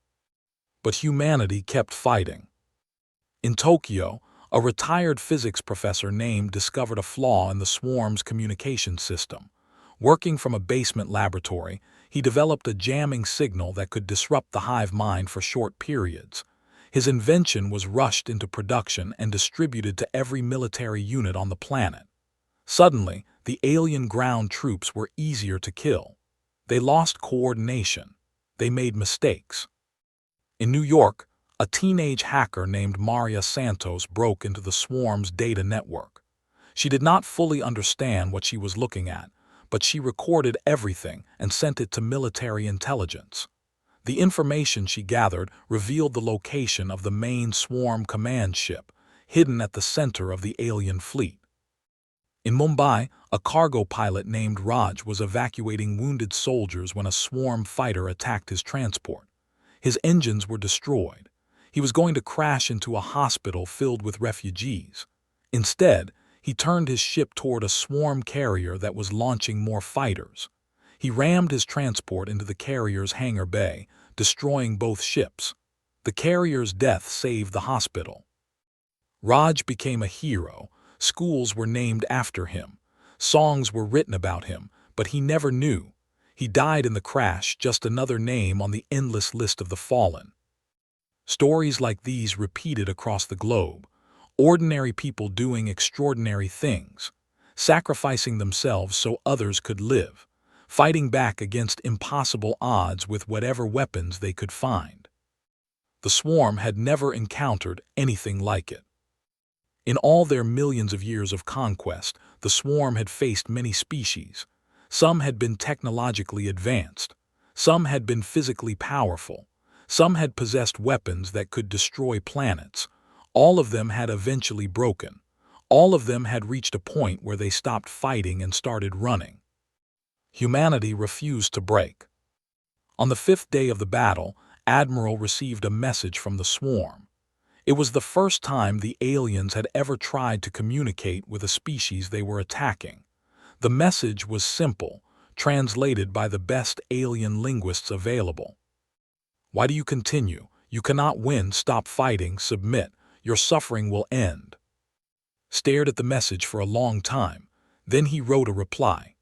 But humanity kept fighting. In Tokyo, a retired physics professor discovered a flaw in the swarm's communication system. Working from a basement laboratory, he developed a jamming signal that could disrupt the hive mind for short periods. His invention was rushed into production and distributed to every military unit on the planet. Suddenly, the alien ground troops were easier to kill. They lost coordination. They made mistakes. In New York, a teenage hacker named Maria Santos broke into the swarm's data network. She did not fully understand what she was looking at, but she recorded everything and sent it to military intelligence. The information she gathered revealed the location of the main swarm command ship, hidden at the center of the alien fleet. In Mumbai, a cargo pilot named Raj was evacuating wounded soldiers when a swarm fighter attacked his transport. His engines were destroyed. He was going to crash into a hospital filled with refugees. Instead, he turned his ship toward a swarm carrier that was launching more fighters. He rammed his transport into the carrier's hangar bay, destroying both ships. The carrier's death saved the hospital. Raj became a hero. Schools were named after him. Songs were written about him, but he never knew. He died in the crash, just another name on the endless list of the fallen. Stories like these repeated across the globe. Ordinary people doing extraordinary things, sacrificing themselves so others could live, fighting back against impossible odds with whatever weapons they could find. The swarm had never encountered anything like it. In all their millions of years of conquest, the swarm had faced many species. Some had been technologically advanced. Some had been physically powerful. Some had possessed weapons that could destroy planets. All of them had eventually broken. All of them had reached a point where they stopped fighting and started running. Humanity refused to break. On the 5th day of the battle, Admiral received a message from the swarm. It was the first time the aliens had ever tried to communicate with a species they were attacking. The message was simple, translated by the best alien linguists available. Why do you continue? You cannot win. Stop fighting. Submit. Your suffering will end. Stared at the message for a long time. Then he wrote a reply.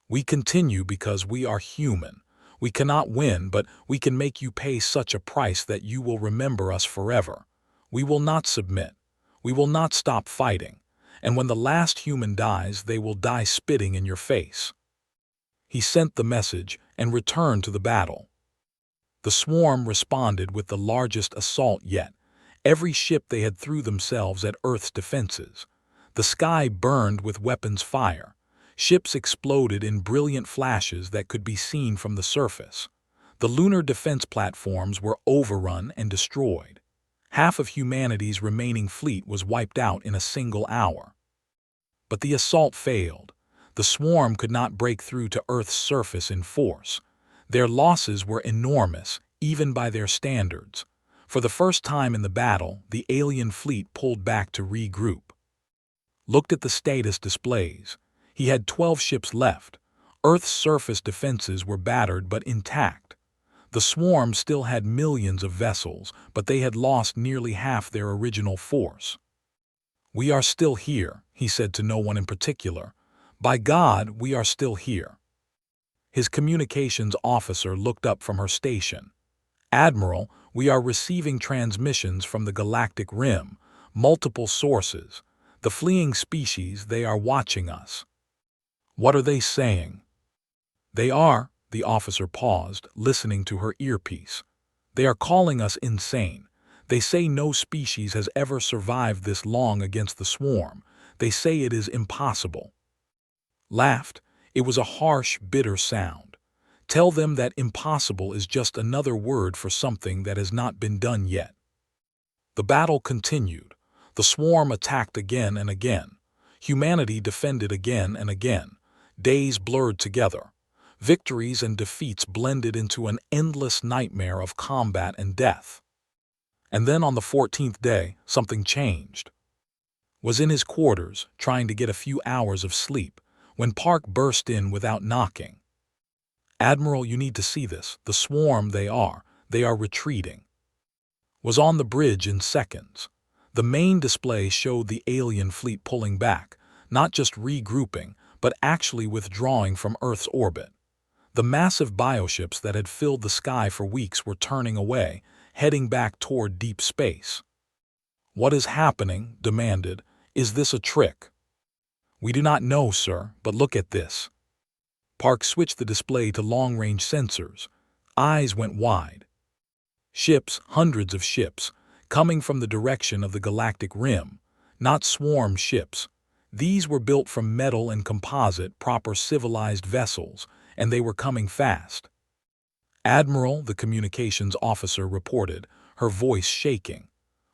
We continue because we are human. We cannot win, but we can make you pay such a price that you will remember us forever. We will not submit. We will not stop fighting. And when the last human dies, they will die spitting in your face. He sent the message and returned to the battle. The swarm responded with the largest assault yet. Every ship they had threw themselves at Earth's defenses. The sky burned with weapons fire. Ships exploded in brilliant flashes that could be seen from the surface. The lunar defense platforms were overrun and destroyed. Half of humanity's remaining fleet was wiped out in a single hour. But the assault failed. The swarm could not break through to Earth's surface in force. Their losses were enormous, even by their standards. For the first time in the battle, the alien fleet pulled back to regroup. Looked at the status displays. He had 12 ships left. Earth's surface defenses were battered but intact. The swarm still had millions of vessels, but they had lost nearly half their original force. We are still here, he said to no one in particular. By God, we are still here. His communications officer looked up from her station. Admiral, we are receiving transmissions from the Galactic Rim, multiple sources. The fleeing species, they are watching us. What are they saying? They are, the officer paused, listening to her earpiece. They are calling us insane. They say no species has ever survived this long against the swarm. They say it is impossible. Laughed. It was a harsh, bitter sound. Tell them that impossible is just another word for something that has not been done yet. The battle continued. The swarm attacked again and again. Humanity defended again and again. Days blurred together. Victories and defeats blended into an endless nightmare of combat and death. And then on the 14th day, something changed. Was in his quarters, trying to get a few hours of sleep, when Park burst in without knocking. Admiral, you need to see this. The swarm, they are retreating. Was on the bridge in seconds. The main display showed the alien fleet pulling back, not just regrouping, but actually withdrawing from Earth's orbit. The massive bioships that had filled the sky for weeks were turning away, heading back toward deep space. What is happening? Demanded. Is this a trick? We do not know, sir, but look at this. Park switched the display to long-range sensors. Eyes went wide. Ships, hundreds of ships, coming from the direction of the Galactic Rim, not swarm ships. These were built from metal and composite, proper civilized vessels, and they were coming fast. Admiral, the communications officer reported, her voice shaking.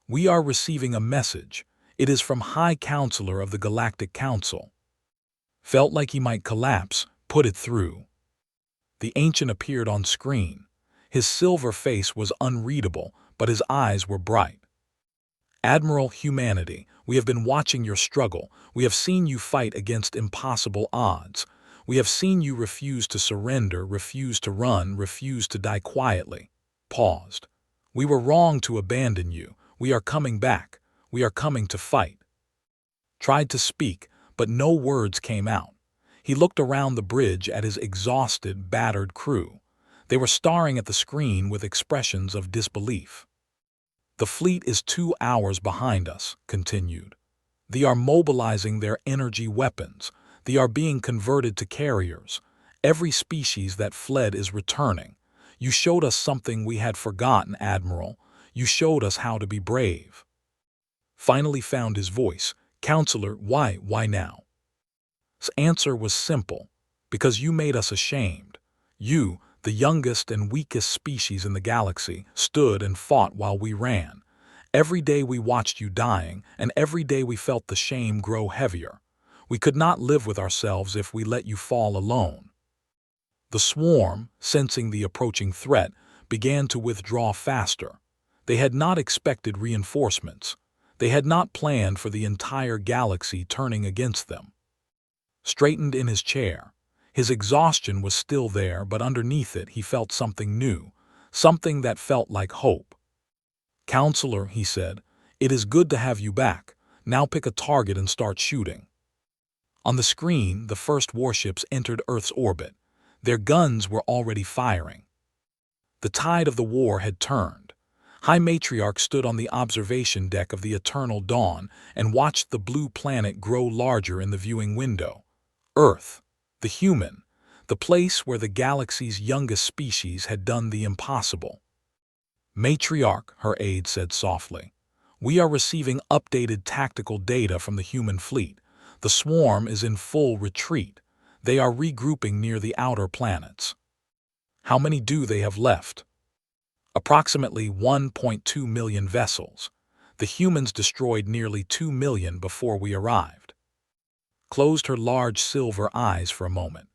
"We are receiving a message. It is from High Counselor of the Galactic Council." Felt like he might collapse. "Put it through." The ancient appeared on screen. His silver face was unreadable, but his eyes were bright. "Admiral Humanity, we have been watching your struggle. We have seen you fight against impossible odds. We have seen you refuse to surrender, refuse to run, refuse to die quietly." Paused. "We were wrong to abandon you. We are coming back. We are coming to fight." Tried to speak, but no words came out. He looked around the bridge at his exhausted, battered crew. They were staring at the screen with expressions of disbelief. "The fleet is 2 hours behind us," continued. "They are mobilizing their energy weapons. They are being converted to carriers. Every species that fled is returning. You showed us something we had forgotten, Admiral. You showed us how to be brave." Finally found his voice. "Counselor, why now?" His answer was simple. "Because you made us ashamed. You, the youngest and weakest species in the galaxy, stood and fought while we ran. Every day we watched you dying, and every day we felt the shame grow heavier. We could not live with ourselves if we let you fall alone." The swarm, sensing the approaching threat, began to withdraw faster. They had not expected reinforcements. They had not planned for the entire galaxy turning against them. Straightened in his chair. His exhaustion was still there, but underneath it he felt something new, something that felt like hope. "Counselor," he said, "it is good to have you back. Now pick a target and start shooting." On the screen, the first warships entered Earth's orbit. Their guns were already firing. The tide of the war had turned. High Matriarch stood on the observation deck of the Eternal Dawn and watched the blue planet grow larger in the viewing window. Earth, the human, the place where the galaxy's youngest species had done the impossible. "Matriarch," her aide said softly, "we are receiving updated tactical data from the human fleet. The swarm is in full retreat. They are regrouping near the outer planets." "How many do they have left?" "Approximately 1.2 million vessels. The humans destroyed nearly 2 million before we arrived." Closed her large silver eyes for a moment.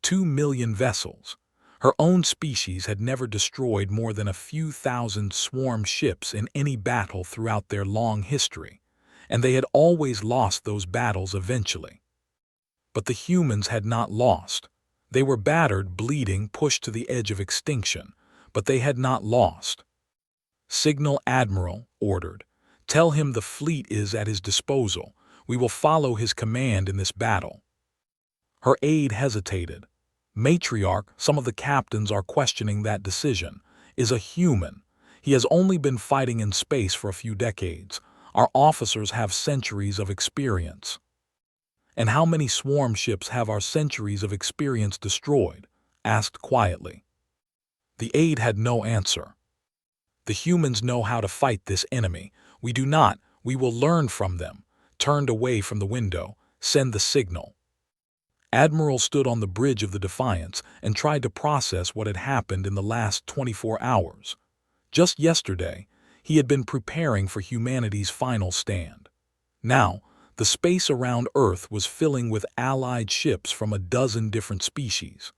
2 million vessels. Her own species had never destroyed more than a few thousand swarm ships in any battle throughout their long history, and they had always lost those battles eventually. But the humans had not lost. They were battered, bleeding, pushed to the edge of extinction, but they had not lost. "Signal Admiral," ordered. "Tell him the fleet is at his disposal. We will follow his command in this battle." Her aide hesitated. "Matriarch, some of the captains are questioning that decision. Is a human. He has only been fighting in space for a few decades. Our officers have centuries of experience." "And how many swarm ships have our centuries of experience destroyed?" asked quietly. The aide had no answer. "The humans know how to fight this enemy. We do not. We will learn from them." Turned away from the window. "Send the signal." Admiral stood on the bridge of the Defiance and tried to process what had happened in the last 24 hours. Just yesterday, he had been preparing for humanity's final stand. Now, the space around Earth was filling with allied ships from a dozen different species.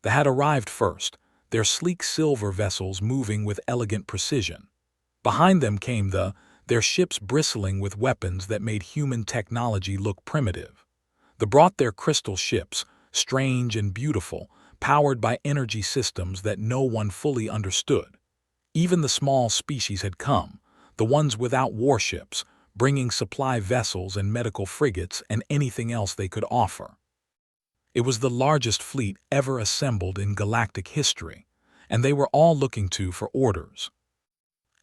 They had arrived first, their sleek silver vessels moving with elegant precision. Behind them came their ships bristling with weapons that made human technology look primitive. They brought their crystal ships, strange and beautiful, powered by energy systems that no one fully understood. Even the small species had come, the ones without warships, bringing supply vessels and medical frigates and anything else they could offer. It was the largest fleet ever assembled in galactic history, and they were all looking to for orders.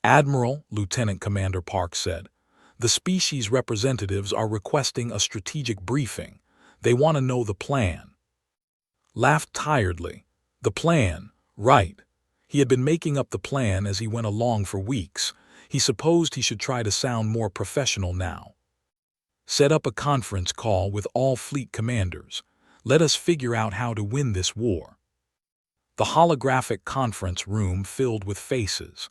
"Admiral," Lieutenant Commander Park said, "the species representatives are requesting a strategic briefing. They want to know the plan." Laughed tiredly. The plan, right. He had been making up the plan as he went along for weeks. He supposed he should try to sound more professional now. Set up a conference call with all fleet commanders. Let us figure out how to win this war. The holographic conference room filled with faces.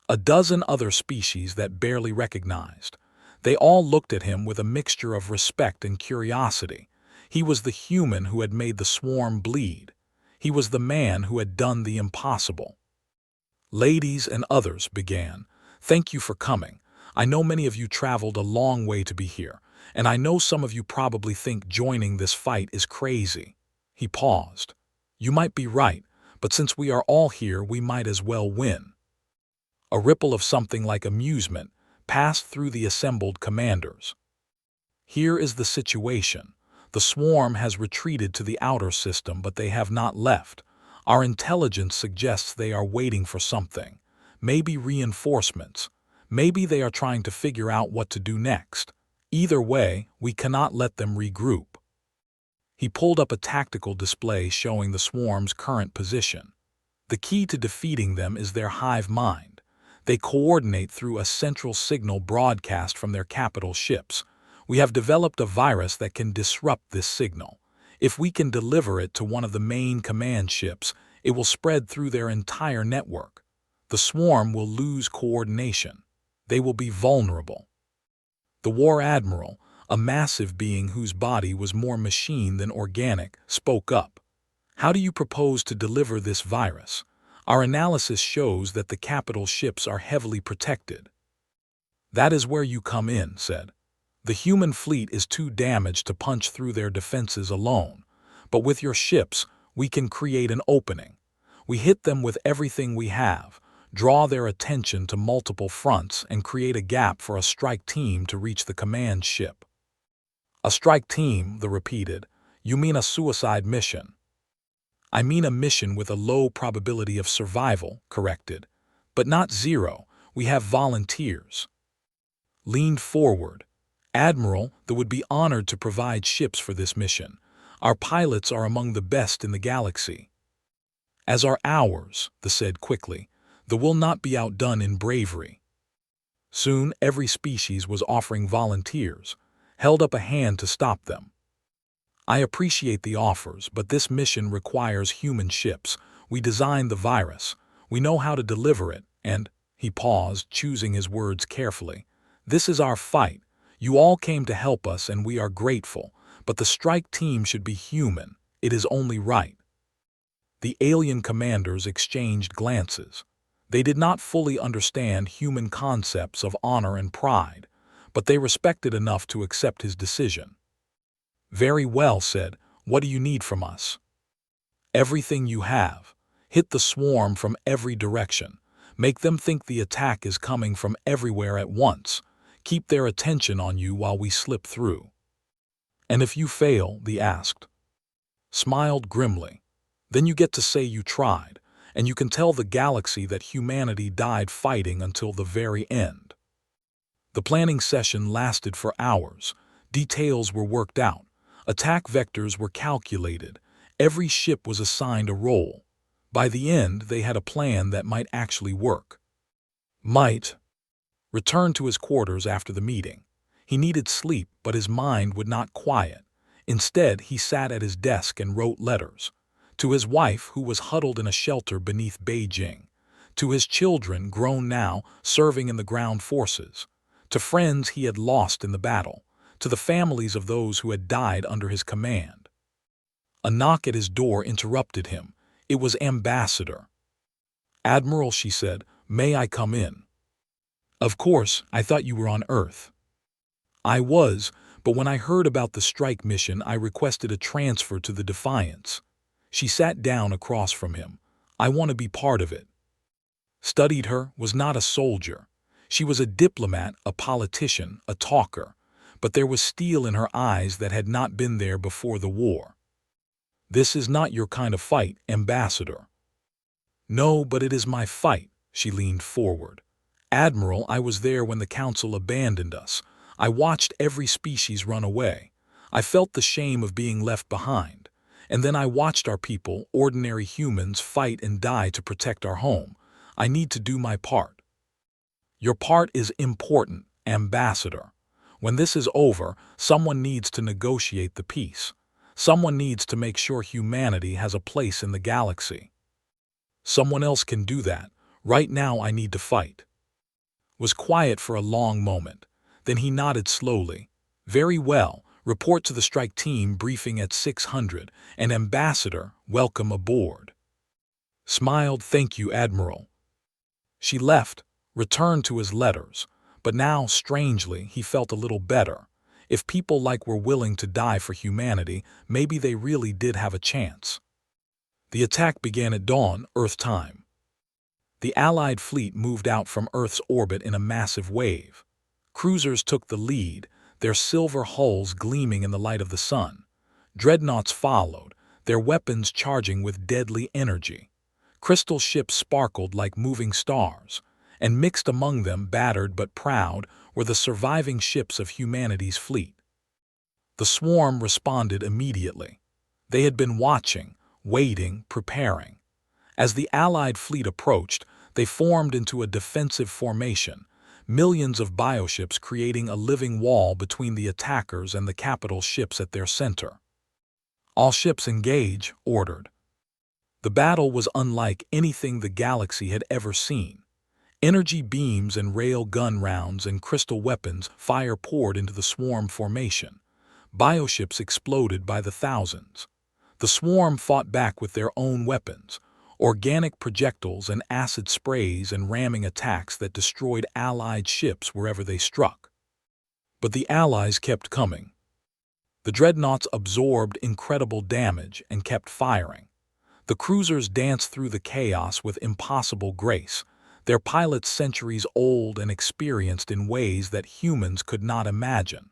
A dozen other species that barely recognized. They all looked at him with a mixture of respect and curiosity. He was the human who had made the swarm bleed. He was the man who had done the impossible. Ladies and others began. Thank you for coming. I know many of you traveled a long way to be here, and I know some of you probably think joining this fight is crazy. He paused. You might be right, but since we are all here, we might as well win. A ripple of something like amusement passed through the assembled commanders. Here is the situation. The swarm has retreated to the outer system, but they have not left. Our intelligence suggests they are waiting for something. Maybe reinforcements. Maybe they are trying to figure out what to do next. Either way, we cannot let them regroup. He pulled up a tactical display showing the swarm's current position. The key to defeating them is their hive mind. They coordinate through a central signal broadcast from their capital ships. We have developed a virus that can disrupt this signal. If we can deliver it to one of the main command ships, it will spread through their entire network. The swarm will lose coordination. They will be vulnerable. The War Admiral, a massive being whose body was more machine than organic, spoke up. How do you propose to deliver this virus? Our analysis shows that the capital ships are heavily protected. That is where you come in, said. The human fleet is too damaged to punch through their defenses alone, but with your ships, we can create an opening. We hit them with everything we have, draw their attention to multiple fronts, and create a gap for a strike team to reach the command ship. A strike team, the repeated. You mean a suicide mission? I mean a mission with a low probability of survival, corrected. But not zero. We have volunteers. Leaned forward. Admiral, that would be honored to provide ships for this mission. Our pilots are among the best in the galaxy. As are ours, the said quickly. The will not be outdone in bravery. Soon every species was offering volunteers, held up a hand to stop them. I appreciate the offers, but this mission requires human ships. We designed the virus. We know how to deliver it, and, he paused, choosing his words carefully. This is our fight. You all came to help us, and we are grateful, but the strike team should be human. It is only right. The alien commanders exchanged glances. They did not fully understand human concepts of honor and pride, but they respected enough to accept his decision. Very well, said. What do you need from us? Everything you have. Hit the swarm from every direction. Make them think the attack is coming from everywhere at once. Keep their attention on you while we slip through. And if you fail, the asked. Smiled grimly. Then you get to say you tried, and you can tell the galaxy that humanity died fighting until the very end. The planning session lasted for hours. Details were worked out. Attack vectors were calculated. Every ship was assigned a role. By the end, they had a plan that might actually work. Might returned to his quarters after the meeting. He needed sleep, but his mind would not quiet. Instead, he sat at his desk and wrote letters. To his wife, who was huddled in a shelter beneath Beijing. To his children, grown now, serving in the ground forces. To friends he had lost in the battle. To the families of those who had died under his command. A knock at his door interrupted him. It was Ambassador. Admiral, she said, may I come in? Of course, I thought you were on Earth. I was, but when I heard about the strike mission, I requested a transfer to the Defiance. She sat down across from him. I want to be part of it. Studied her, was not a soldier. She was a diplomat, a politician, a talker. But there was steel in her eyes that had not been there before the war. This is not your kind of fight, Ambassador. No, but it is my fight, she leaned forward. Admiral, I was there when the Council abandoned us. I watched every species run away. I felt the shame of being left behind. And then I watched our people, ordinary humans, fight and die to protect our home. I need to do my part. Your part is important, Ambassador. When this is over, someone needs to negotiate the peace. Someone needs to make sure humanity has a place in the galaxy. Someone else can do that. Right now I need to fight. Was quiet for a long moment. Then he nodded slowly. Very well. Report to the strike team briefing at 600. And Ambassador, welcome aboard. Smiled, thank you, Admiral. She left, returned to his letters. But now, strangely, he felt a little better. If people were willing to die for humanity, maybe they really did have a chance. The attack began at dawn, Earth time. The Allied fleet moved out from Earth's orbit in a massive wave. Cruisers took the lead, their silver hulls gleaming in the light of the sun. Dreadnoughts followed, their weapons charging with deadly energy. Crystal ships sparkled like moving stars, and mixed among them, battered but proud, were the surviving ships of humanity's fleet. The swarm responded immediately. They had been watching, waiting, preparing. As the Allied fleet approached, they formed into a defensive formation, millions of bioships creating a living wall between the attackers and the capital ships at their center. All ships engage, ordered. The battle was unlike anything the galaxy had ever seen. Energy beams and rail gun rounds and crystal weapons fire poured into the swarm formation. Bioships exploded by the thousands. The swarm fought back with their own weapons, organic projectiles and acid sprays and ramming attacks that destroyed Allied ships wherever they struck. But the Allies kept coming. The dreadnoughts absorbed incredible damage and kept firing. The cruisers danced through the chaos with impossible grace, their pilots centuries old and experienced in ways that humans could not imagine.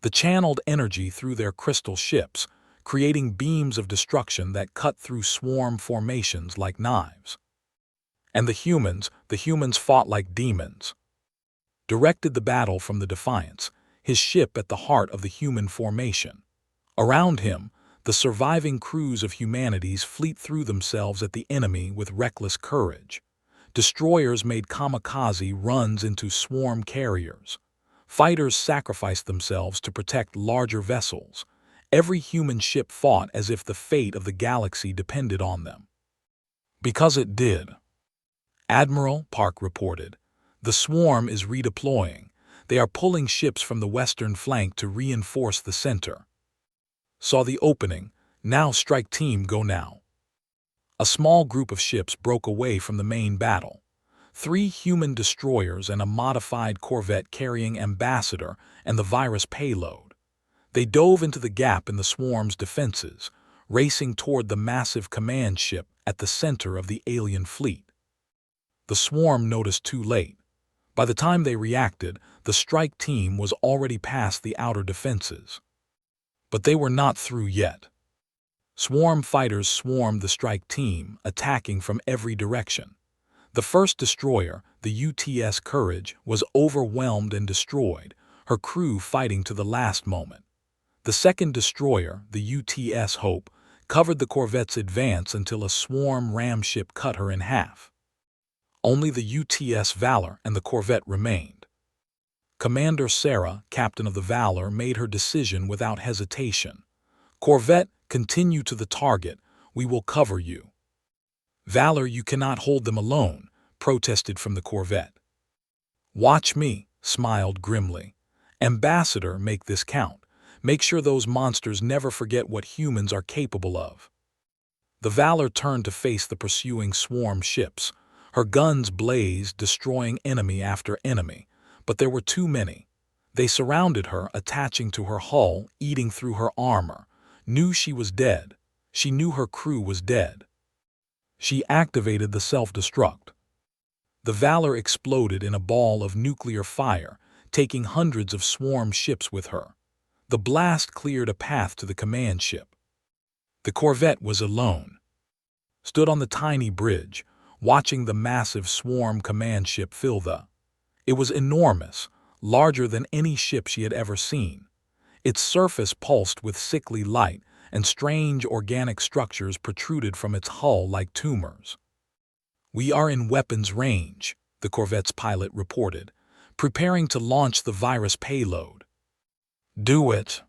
They channeled energy through their crystal ships, creating beams of destruction that cut through swarm formations like knives. And the humans fought like demons. Directed the battle from the Defiance, his ship at the heart of the human formation. Around him, the surviving crews of humanity's fleet threw themselves at the enemy with reckless courage. Destroyers made kamikaze runs into swarm carriers. Fighters sacrificed themselves to protect larger vessels. Every human ship fought as if the fate of the galaxy depended on them. Because it did. Admiral, Park reported. The swarm is redeploying. They are pulling ships from the western flank to reinforce the center. Saw the opening. Now strike team, go now. A small group of ships broke away from the main battle. 3 human destroyers and a modified corvette carrying Ambassador and the virus payload. They dove into the gap in the swarm's defenses, racing toward the massive command ship at the center of the alien fleet. The swarm noticed too late. By the time they reacted, the strike team was already past the outer defenses. But they were not through yet. Swarm fighters swarmed the strike team, attacking from every direction. The first destroyer, the UTS Courage, was overwhelmed and destroyed, her crew fighting to the last moment. The second destroyer, the UTS Hope, covered the corvette's advance until a swarm ram ship cut her in half. Only the UTS Valor and the corvette remained. Commander Sarah, captain of the Valor, made her decision without hesitation. Corvette, continue to the target. We will cover you. Valor, you cannot hold them alone, protested from the corvette. Watch me, smiled grimly. Ambassador, make this count. Make sure those monsters never forget what humans are capable of. The Valor turned to face the pursuing swarm ships. Her guns blazed, destroying enemy after enemy, but there were too many. They surrounded her, attaching to her hull, eating through her armor. Knew she was dead. She knew her crew was dead. She activated the self-destruct. The Valor exploded in a ball of nuclear fire, taking hundreds of swarm ships with her. The blast cleared a path to the command ship. The corvette was alone. Stood on the tiny bridge, watching the massive swarm command ship fill the. It was enormous, larger than any ship she had ever seen. Its surface pulsed with sickly light, and strange organic structures protruded from its hull like tumors. We are in weapons range, the corvette's pilot reported, preparing to launch the virus payload. Do it.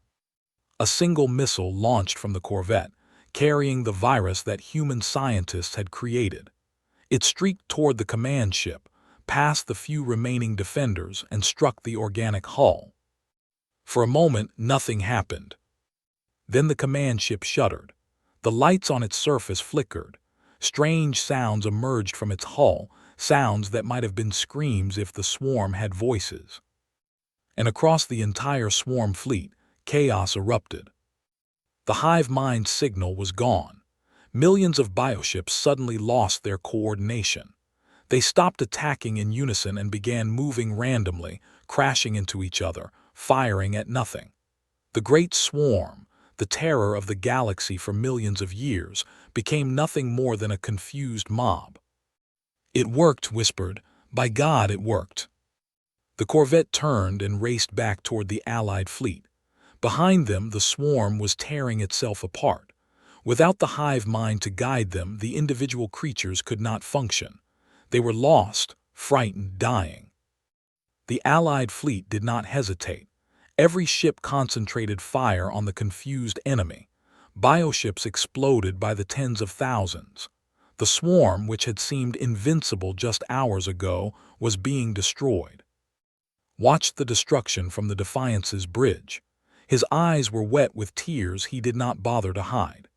A single missile launched from the corvette, carrying the virus that human scientists had created. It streaked toward the command ship, past the few remaining defenders, and struck the organic hull. For a moment, nothing happened. Then the command ship shuddered. The lights on its surface flickered. Strange sounds emerged from its hull, sounds that might have been screams if the swarm had voices. And across the entire swarm fleet, chaos erupted. The hive mind signal was gone. Millions of bioships suddenly lost their coordination. They stopped attacking in unison and began moving randomly, crashing into each other, firing at nothing. The great swarm, the terror of the galaxy for millions of years, became nothing more than a confused mob. It worked, whispered. By God, it worked. The corvette turned and raced back toward the Allied fleet. Behind them, the swarm was tearing itself apart. Without the hive mind to guide them, the individual creatures could not function. They were lost, frightened, dying. The Allied fleet did not hesitate. Every ship concentrated fire on the confused enemy. Bioships exploded by the tens of thousands. The swarm, which had seemed invincible just hours ago, was being destroyed. Watched the destruction from the Defiance's bridge. His eyes were wet with tears he did not bother to hide.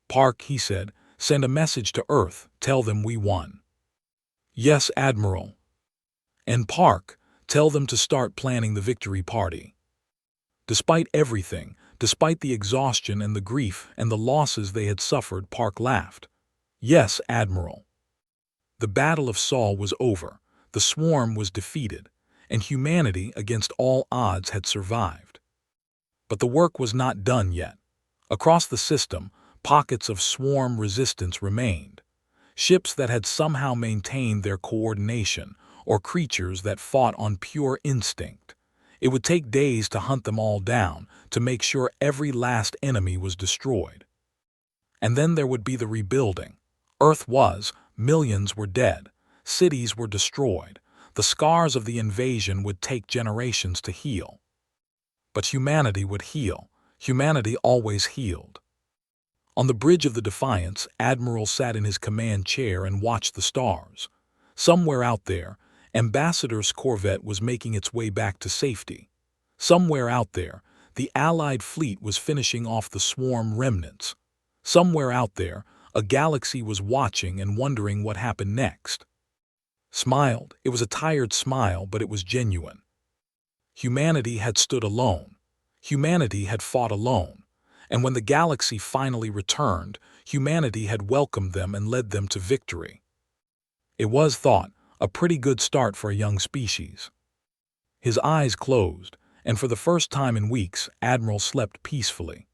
Park, he said, send a message to Earth, tell them we won. Yes, Admiral. And Park, tell them to start planning the victory party. Despite everything, despite the exhaustion and the grief and the losses they had suffered, Park laughed. Yes, Admiral. The Battle of Saul was over, the swarm was defeated, and humanity, against all odds, had survived. But the work was not done yet. Across the system, pockets of swarm resistance remained. Ships that had somehow maintained their coordination, or creatures that fought on pure instinct. It would take days to hunt them all down, to make sure every last enemy was destroyed. And then there would be the rebuilding. Earth was, millions were dead, cities were destroyed. The scars of the invasion would take generations to heal. But humanity would heal. Humanity always healed. On the bridge of the Defiance, Admiral sat in his command chair and watched the stars. Somewhere out there, Ambassador's corvette was making its way back to safety. Somewhere out there, the Allied fleet was finishing off the swarm remnants. Somewhere out there, a galaxy was watching and wondering what happened next. Smiled. It was a tired smile, but it was genuine. Humanity had stood alone. Humanity had fought alone. And when the galaxy finally returned, humanity had welcomed them and led them to victory. It was, thought, a pretty good start for a young species. His eyes closed, and for the first time in weeks, Admiral slept peacefully.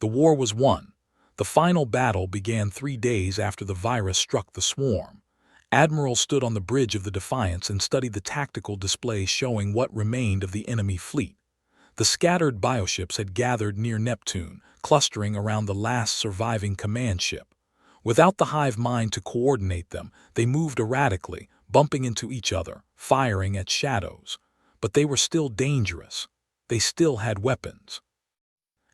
The war was won. The final battle began 3 days after the virus struck the swarm. Admiral stood on the bridge of the Defiance and studied the tactical display showing what remained of the enemy fleet. The scattered bioships had gathered near Neptune, clustering around the last surviving command ship. Without the hive mind to coordinate them, they moved erratically, bumping into each other, firing at shadows. But they were still dangerous. They still had weapons.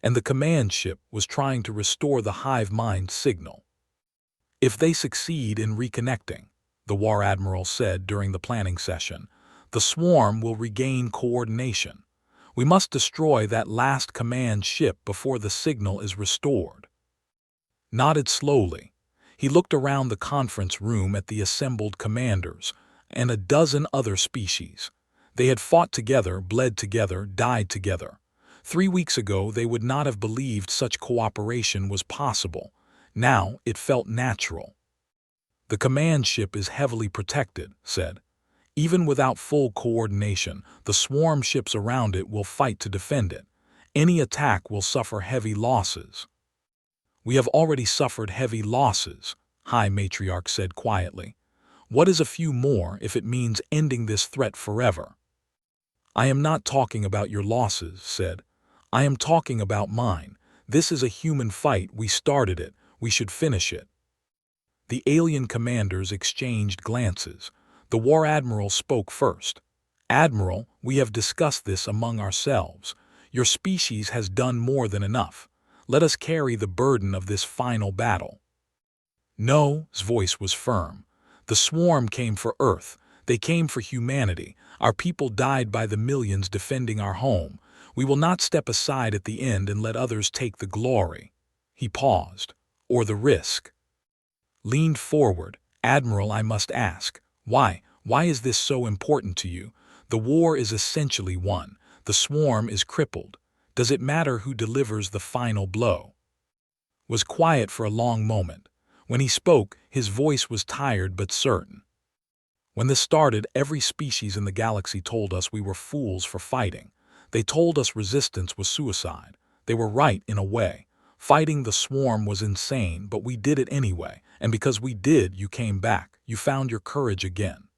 And the command ship was trying to restore the hive mind signal. If they succeed in reconnecting, the War Admiral said during the planning session, the swarm will regain coordination. We must destroy that last command ship before the signal is restored. Nodded slowly. He looked around the conference room at the assembled commanders and a dozen other species. They had fought together, bled together, died together. 3 weeks ago, they would not have believed such cooperation was possible. Now it felt natural. The command ship is heavily protected, said. Even without full coordination, the swarm ships around it will fight to defend it. Any attack will suffer heavy losses. We have already suffered heavy losses, High Matriarch said quietly. What is a few more if it means ending this threat forever? I am not talking about your losses, said. I am talking about mine. This is a human fight. We started it. We should finish it. The alien commanders exchanged glances. The War Admiral spoke first. Admiral, we have discussed this among ourselves. Your species has done more than enough. Let us carry the burden of this final battle." "No," his voice was firm. "The swarm came for Earth. They came for humanity. Our people died by the millions defending our home. We will not step aside at the end and let others take the glory." He paused. "Or the risk." Leaned forward. "Admiral, I must ask, why is this so important to you? The war is essentially won. The swarm is crippled. Does it matter who delivers the final blow?" Was quiet for a long moment. When he spoke, his voice was tired but certain. "When this started, every species in the galaxy told us we were fools for fighting. They told us resistance was suicide. They were right in a way. Fighting the swarm was insane, but we did it anyway. And because we did, you came back. You found your courage again."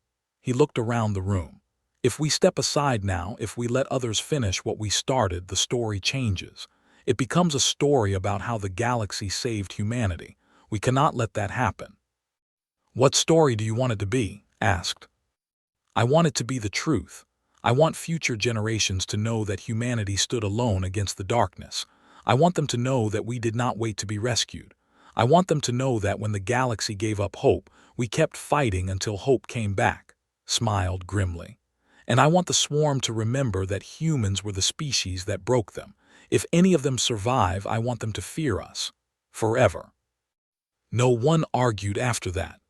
He looked around the room. "If we step aside now, if we let others finish what we started, the story changes. It becomes a story about how the galaxy saved humanity. We cannot let that happen." "What story do you want it to be?" asked. "I want it to be the truth. I want future generations to know that humanity stood alone against the darkness. I want them to know that we did not wait to be rescued. I want them to know that when the galaxy gave up hope, we kept fighting until hope came back," smiled grimly. "And I want the swarm to remember that humans were the species that broke them. If any of them survive, I want them to fear us. Forever." No one argued after that.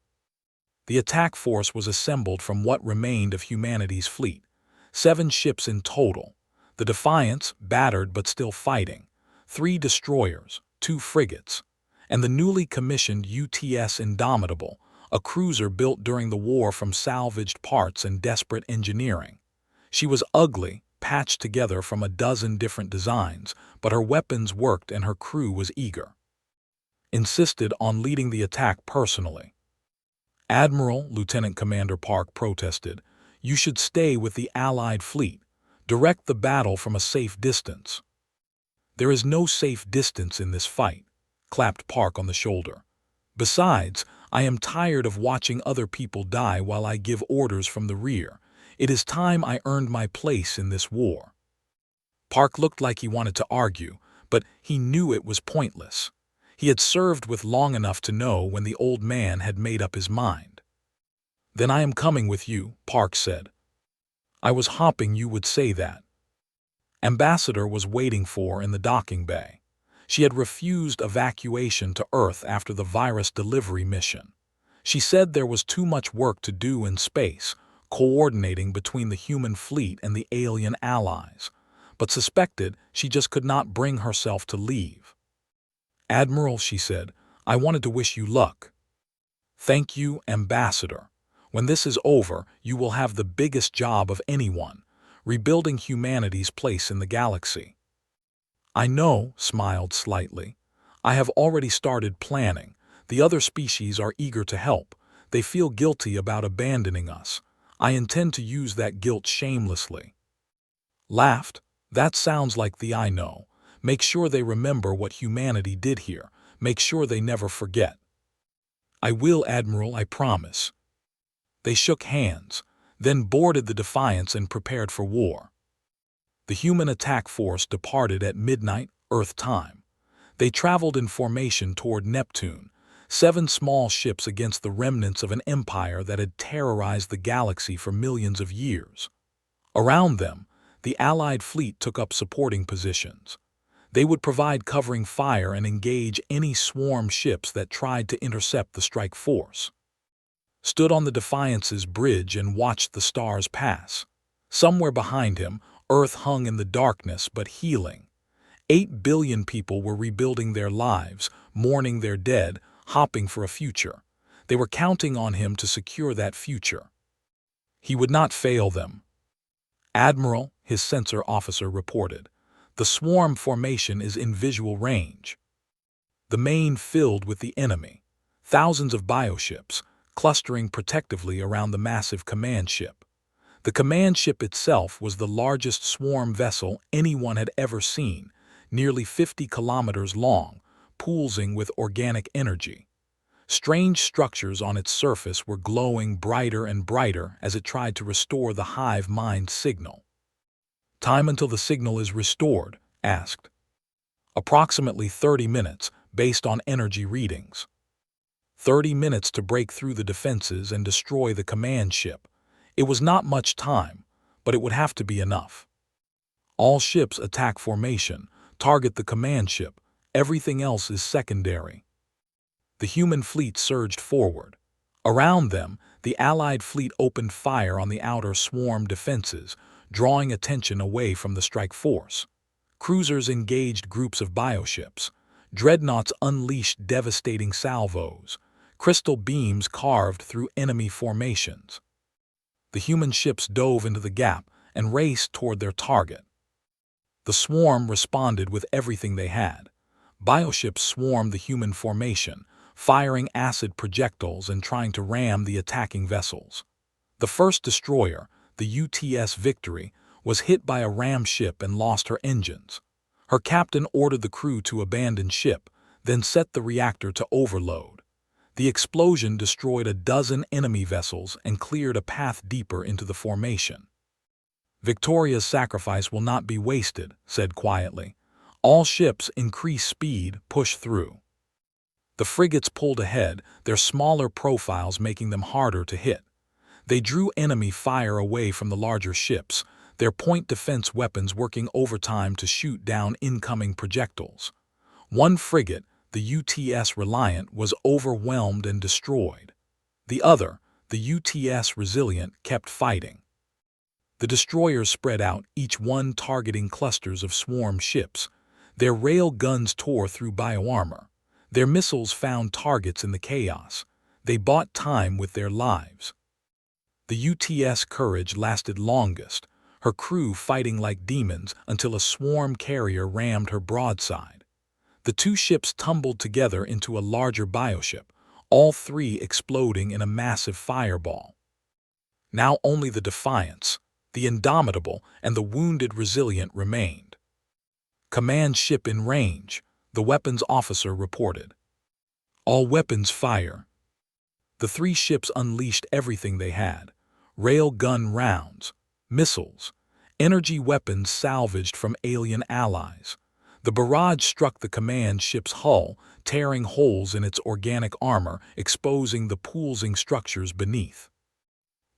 The attack force was assembled from what remained of humanity's fleet. 7 ships in total. The Defiance, battered but still fighting. 3 destroyers, 2 frigates. And the newly commissioned UTS Indomitable, a cruiser built during the war from salvaged parts and desperate engineering. She was ugly, patched together from a dozen different designs, but her weapons worked and her crew was eager. Insisted on leading the attack personally. "Admiral," Lieutenant Commander Park protested, "you should stay with the Allied fleet. Direct the battle from a safe distance." "There is no safe distance in this fight," clapped Park on the shoulder. "Besides, I am tired of watching other people die while I give orders from the rear. It is time I earned my place in this war." Park looked like he wanted to argue, but he knew it was pointless. He had served with long enough to know when the old man had made up his mind. "Then I am coming with you," Park said. "I was hoping you would say that." Ambassador was waiting for in the docking bay. She had refused evacuation to Earth after the virus delivery mission. She said there was too much work to do in space, coordinating between the human fleet and the alien allies, but suspected she just could not bring herself to leave. "Admiral," she said, "I wanted to wish you luck." "Thank you, Ambassador. When this is over, you will have the biggest job of anyone, rebuilding humanity's place in the galaxy." "I know," smiled slightly. "I have already started planning. The other species are eager to help. They feel guilty about abandoning us. I intend to use that guilt shamelessly." Laughed. "That sounds like the I know. Make sure they remember what humanity did here. Make sure they never forget." "I will, Admiral, I promise." They shook hands, then boarded the Defiance and prepared for war. The human attack force departed at midnight, Earth time. They traveled in formation toward Neptune, 7 small ships against the remnants of an empire that had terrorized the galaxy for millions of years. Around them, the Allied fleet took up supporting positions. They would provide covering fire and engage any swarm ships that tried to intercept the strike force. Stood on the Defiance's bridge and watched the stars pass. Somewhere behind him, Earth hung in the darkness but healing. 8 billion people were rebuilding their lives, mourning their dead, hopping for a future. They were counting on him to secure that future. He would not fail them. "Admiral," his sensor officer reported, "the swarm formation is in visual range." The main filled with the enemy. Thousands of bioships, clustering protectively around the massive command ship. The command ship itself was the largest swarm vessel anyone had ever seen, nearly 50 kilometers long, pulsing with organic energy. Strange structures on its surface were glowing brighter and brighter as it tried to restore the hive mind signal. "Time until the signal is restored," asked. Approximately 30 minutes, based on energy readings. 30 minutes to break through the defenses and destroy the command ship. It was not much time, but it would have to be enough. All ships attack formation, target the command ship. Everything else is secondary. The human fleet surged forward. Around them, the Allied fleet opened fire on the outer swarm defenses, drawing attention away from the strike force. Cruisers engaged groups of bioships. Dreadnoughts unleashed devastating salvos. Crystal beams carved through enemy formations. The human ships dove into the gap and raced toward their target. The swarm responded with everything they had. Bioships swarmed the human formation, firing acid projectiles and trying to ram the attacking vessels. The first destroyer, the UTS Victory, was hit by a ram ship and lost her engines. Her captain ordered the crew to abandon ship, then set the reactor to overload. The explosion destroyed a dozen enemy vessels and cleared a path deeper into the formation. "Victoria's sacrifice will not be wasted," said quietly. All ships increase speed, push through. The frigates pulled ahead, their smaller profiles making them harder to hit. They drew enemy fire away from the larger ships, their point defense weapons working overtime to shoot down incoming projectiles. One frigate, the UTS Reliant, was overwhelmed and destroyed. The other, the UTS Resilient, kept fighting. The destroyers spread out, each one targeting clusters of swarm ships. Their rail guns tore through bioarmor. Their missiles found targets in the chaos. They bought time with their lives. The UTS Courage lasted longest, her crew fighting like demons until a swarm carrier rammed her broadside. The two ships tumbled together into a larger bioship, all three exploding in a massive fireball. Now only the Defiance, the Indomitable, and the wounded Resilient remained. "Command ship in range," the weapons officer reported. "All weapons fire." The three ships unleashed everything they had: rail gun rounds, missiles, energy weapons salvaged from alien allies. The barrage struck the command ship's hull, tearing holes in its organic armor, exposing the pulsing structures beneath.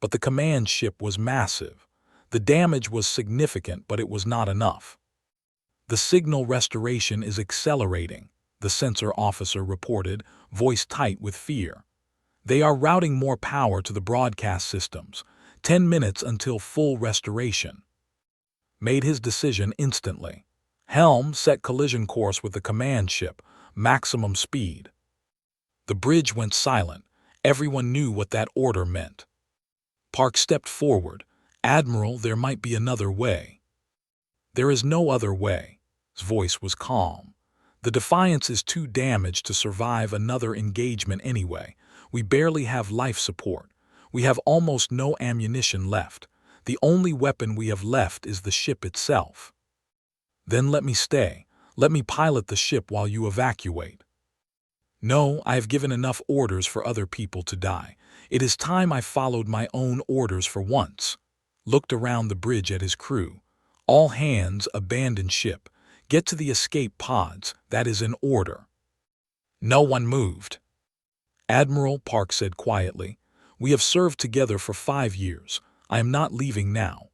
But the command ship was massive. The damage was significant, but it was not enough. "The signal restoration is accelerating," the sensor officer reported, voice tight with fear. "They are routing more power to the broadcast systems. 10 minutes until full restoration." Made his decision instantly. Helm set collision course with the command ship, maximum speed. The bridge went silent. Everyone knew what that order meant. Park stepped forward. "Admiral, there might be another way." "There is no other way." His voice was calm. "The Defiance is too damaged to survive another engagement anyway. We barely have life support. We have almost no ammunition left. The only weapon we have left is the ship itself." "Then let me stay. Let me pilot the ship while you evacuate." "No, I have given enough orders for other people to die. It is time I followed my own orders for once." Looked around the bridge at his crew. "All hands, abandon ship. Get to the escape pods. That is an order." No one moved. "Admiral," Park said quietly, "we have served together for 5 years. I am not leaving now."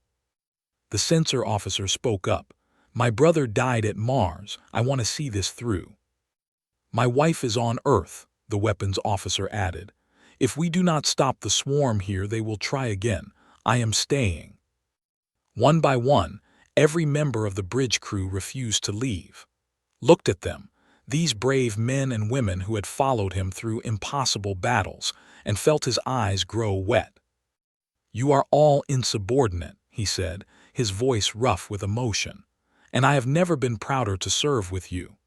The sensor officer spoke up. "My brother died at Mars. I want to see this through." "My wife is on Earth," the weapons officer added. "If we do not stop the swarm here, they will try again. I am staying." One by one, every member of the bridge crew refused to leave. Looked at them, these brave men and women who had followed him through impossible battles, and felt his eyes grow wet. "You are all insubordinate," he said, his voice rough with emotion, "and I have never been prouder to serve with you."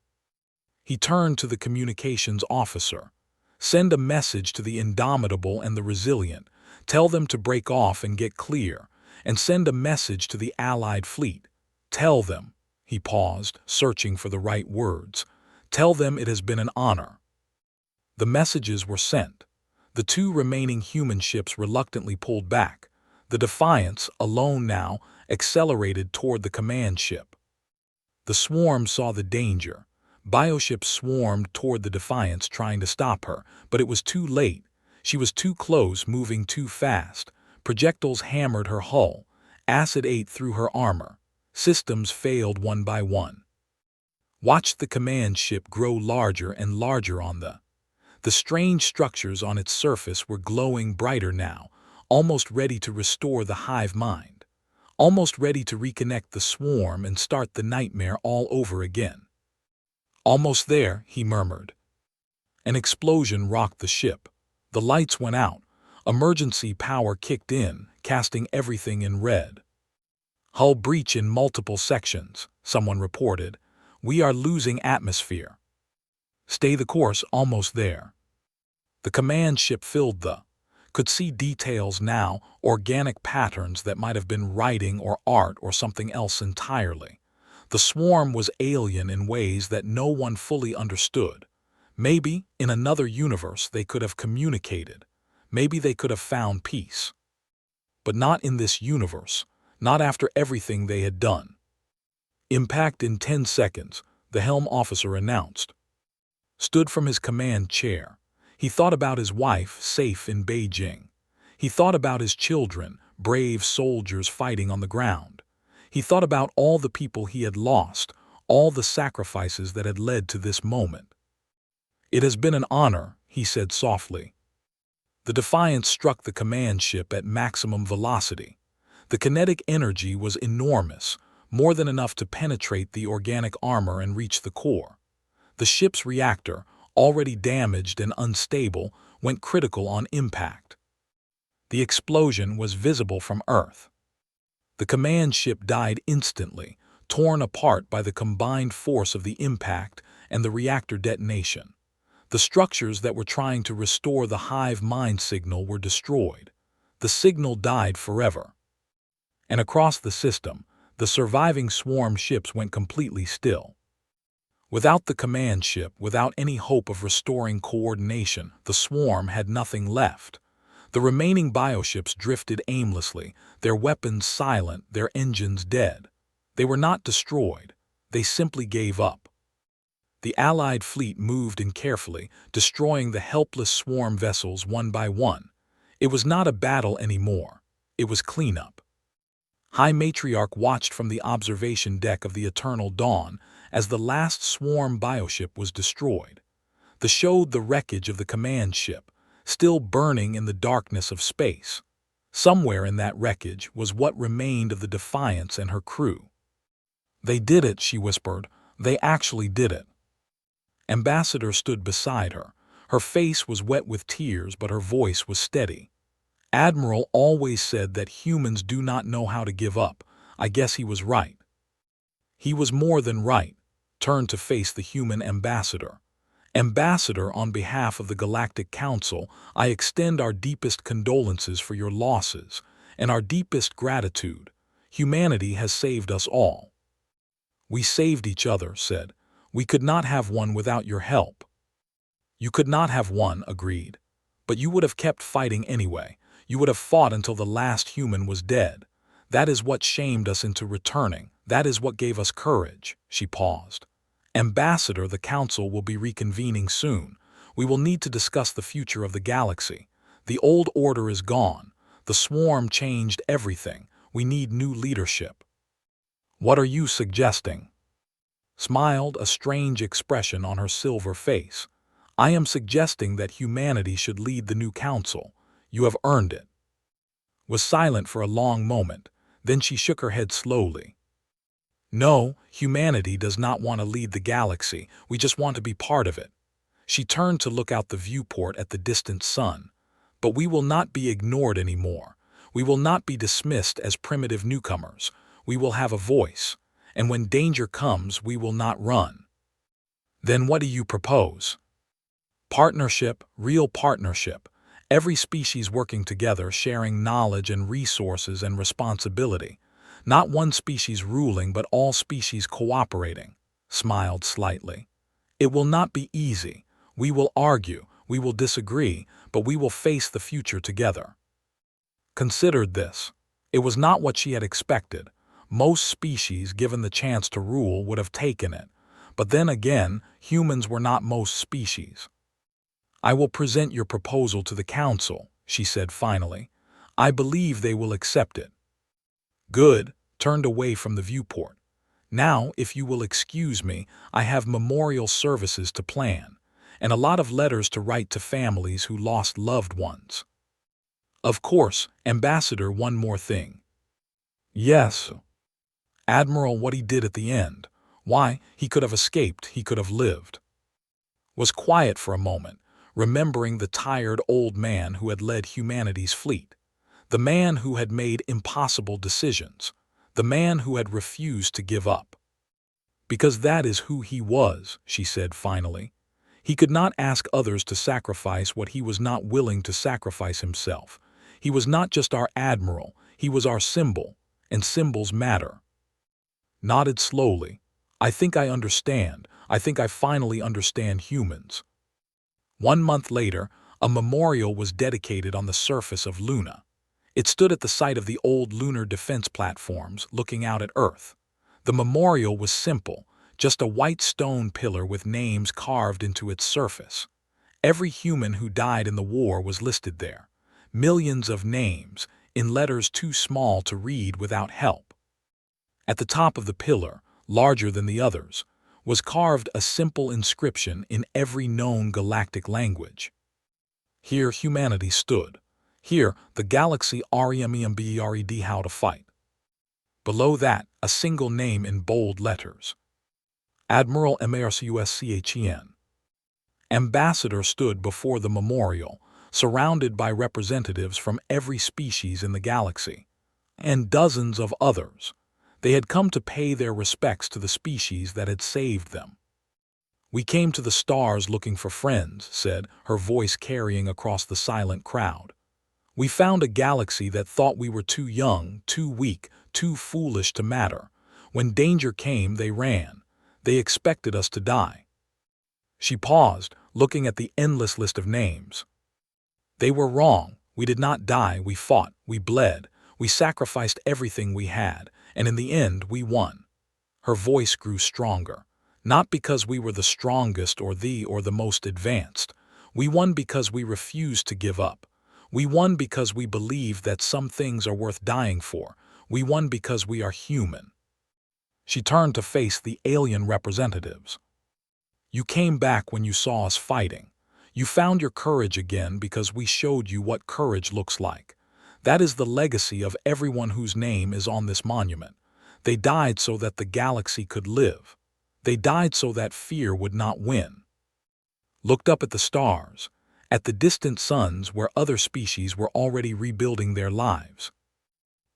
He turned to the communications officer. "Send a message to the Indomitable and the Resilient. Tell them to break off and get clear, and send a message to the Allied fleet. Tell them," he paused, searching for the right words, "tell them it has been an honor." The messages were sent. The two remaining human ships reluctantly pulled back. The Defiance, alone now, accelerated toward the command ship. The swarm saw the danger. Bioships swarmed toward the Defiance trying to stop her, but it was too late. She was too close, moving too fast. Projectiles hammered her hull. Acid ate through her armor. Systems failed one by one. Watched the command ship grow larger and larger on the strange structures on its surface were glowing brighter now, almost ready to restore the hive mind. Almost ready to reconnect the swarm and start the nightmare all over again. Almost there, he murmured. An explosion rocked the ship. The lights went out. Emergency power kicked in, casting everything in red. Hull breach in multiple sections, someone reported. We are losing atmosphere. Stay the course, almost there. The command ship filled could see details now, organic patterns that might have been writing or art or something else entirely. The swarm was alien in ways that no one fully understood. Maybe, in another universe, they could have communicated. Maybe they could have found peace. But not in this universe, not after everything they had done. Impact in 10 seconds, the helm officer announced. Stood from his command chair. He thought about his wife, safe in Beijing. He thought about his children, brave soldiers fighting on the ground. He thought about all the people he had lost, all the sacrifices that had led to this moment. It has been an honor, he said softly. The Defiance struck the command ship at maximum velocity. The kinetic energy was enormous, more than enough to penetrate the organic armor and reach the core. The ship's reactor, already damaged and unstable, went critical on impact. The explosion was visible from Earth. The command ship died instantly, torn apart by the combined force of the impact and the reactor detonation. The structures that were trying to restore the hive mind signal were destroyed. The signal died forever. And across the system, the surviving swarm ships went completely still. Without the command ship, without any hope of restoring coordination, the swarm had nothing left. The remaining bioships drifted aimlessly, their weapons silent, their engines dead. They were not destroyed. They simply gave up. The Allied fleet moved in carefully, destroying the helpless swarm vessels one by one. It was not a battle anymore. It was cleanup. High Matriarch watched from the observation deck of the Eternal Dawn as the last swarm bioship was destroyed. They showed the wreckage of the command ship, still burning in the darkness of space. Somewhere in that wreckage was what remained of the Defiance and her crew. They did it, she whispered. They actually did it. Ambassador stood beside her. Her face was wet with tears, but her voice was steady. Admiral always said that humans do not know how to give up. I guess he was right. He was more than right. Turned to face the human ambassador. Ambassador, on behalf of the Galactic Council, I extend our deepest condolences for your losses, and our deepest gratitude. Humanity has saved us all. We saved each other, said. We could not have won without your help. You could not have won, agreed. But you would have kept fighting anyway. You would have fought until the last human was dead. That is what shamed us into returning. That is what gave us courage. She paused. Ambassador, the Council will be reconvening soon. We will need to discuss the future of the galaxy. The old order is gone. The swarm changed everything. We need new leadership. What are you suggesting? Smiled, a strange expression on her silver face. I am suggesting that humanity should lead the new council. You have earned it. Was silent for a long moment. Then she shook her head slowly. No, humanity does not want to lead the galaxy. We just want to be part of it. She turned to look out the viewport at the distant sun. But we will not be ignored anymore. We will not be dismissed as primitive newcomers. We will have a voice. And when danger comes, we will not run. Then what do you propose? Partnership, real partnership. Every species working together, sharing knowledge and resources and responsibility. Not one species ruling, but all species cooperating. Smiled slightly. It will not be easy. We will argue, we will disagree, but we will face the future together. Considered this. It was not what she had expected. Most species, given the chance to rule, would have taken it. But then again, humans were not most species. "I will present your proposal to the council," she said finally. "I believe they will accept it." Good, turned away from the viewport. "Now, if you will excuse me, I have memorial services to plan, and a lot of letters to write to families who lost loved ones." "Of course, Ambassador, one more thing." "Yes, Admiral, what he did at the end. Why, he could have escaped, he could have lived." Was quiet for a moment, remembering the tired old man who had led humanity's fleet, the man who had made impossible decisions, the man who had refused to give up. "Because that is who he was," she said finally. "He could not ask others to sacrifice what he was not willing to sacrifice himself. He was not just our admiral, he was our symbol, and symbols matter." Nodded slowly. "I think I understand. I think I finally understand humans." 1 month later, a memorial was dedicated on the surface of Luna. It stood at the site of the old lunar defense platforms, looking out at Earth. The memorial was simple, just a white stone pillar with names carved into its surface. Every human who died in the war was listed there. Millions of names, in letters too small to read without help. At the top of the pillar, larger than the others, was carved a simple inscription in every known galactic language. Here humanity stood. Here the galaxy REMEMBERED how to fight. Below that, a single name in bold letters. Admiral MARCUSCHEN. Ambassador stood before the memorial, surrounded by representatives from every species in the galaxy, and dozens of others. They had come to pay their respects to the species that had saved them. "We came to the stars looking for friends," said, her voice carrying across the silent crowd. "We found a galaxy that thought we were too young, too weak, too foolish to matter. When danger came, they ran. They expected us to die." She paused, looking at the endless list of names. "They were wrong. We did not die, we fought, we bled, we sacrificed everything we had, and in the end we won." Her voice grew stronger. "Not because we were the strongest or the most advanced. We won because we refused to give up. We won because we believe that some things are worth dying for. We won because we are human." She turned to face the alien representatives. "You came back when you saw us fighting. You found your courage again because we showed you what courage looks like. That is the legacy of everyone whose name is on this monument. They died so that the galaxy could live. They died so that fear would not win." Looked up at the stars, at the distant suns where other species were already rebuilding their lives.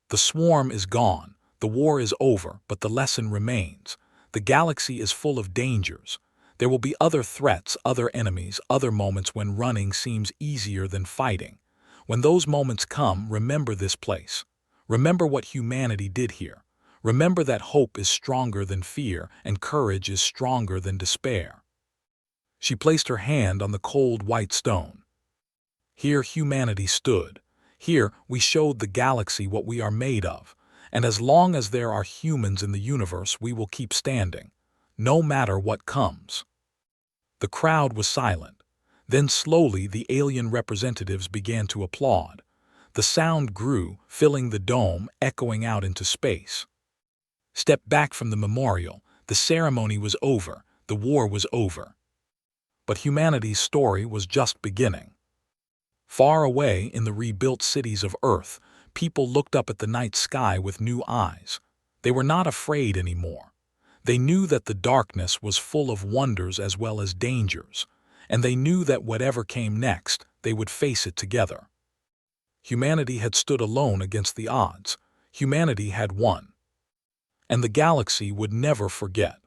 "The swarm is gone, the war is over, but the lesson remains. The galaxy is full of dangers. There will be other threats, other enemies, other moments when running seems easier than fighting. When those moments come, remember this place. Remember what humanity did here. Remember that hope is stronger than fear and courage is stronger than despair." She placed her hand on the cold white stone. "Here humanity stood. Here we showed the galaxy what we are made of, and as long as there are humans in the universe we will keep standing, no matter what comes." The crowd was silent. Then slowly the alien representatives began to applaud. The sound grew, filling the dome, echoing out into space. Step back from the memorial. The ceremony was over. The war was over. But humanity's story was just beginning. Far away in the rebuilt cities of Earth, people looked up at the night sky with new eyes. They were not afraid anymore. They knew that the darkness was full of wonders as well as dangers, and they knew that whatever came next, they would face it together. Humanity had stood alone against the odds. Humanity had won. And the galaxy would never forget.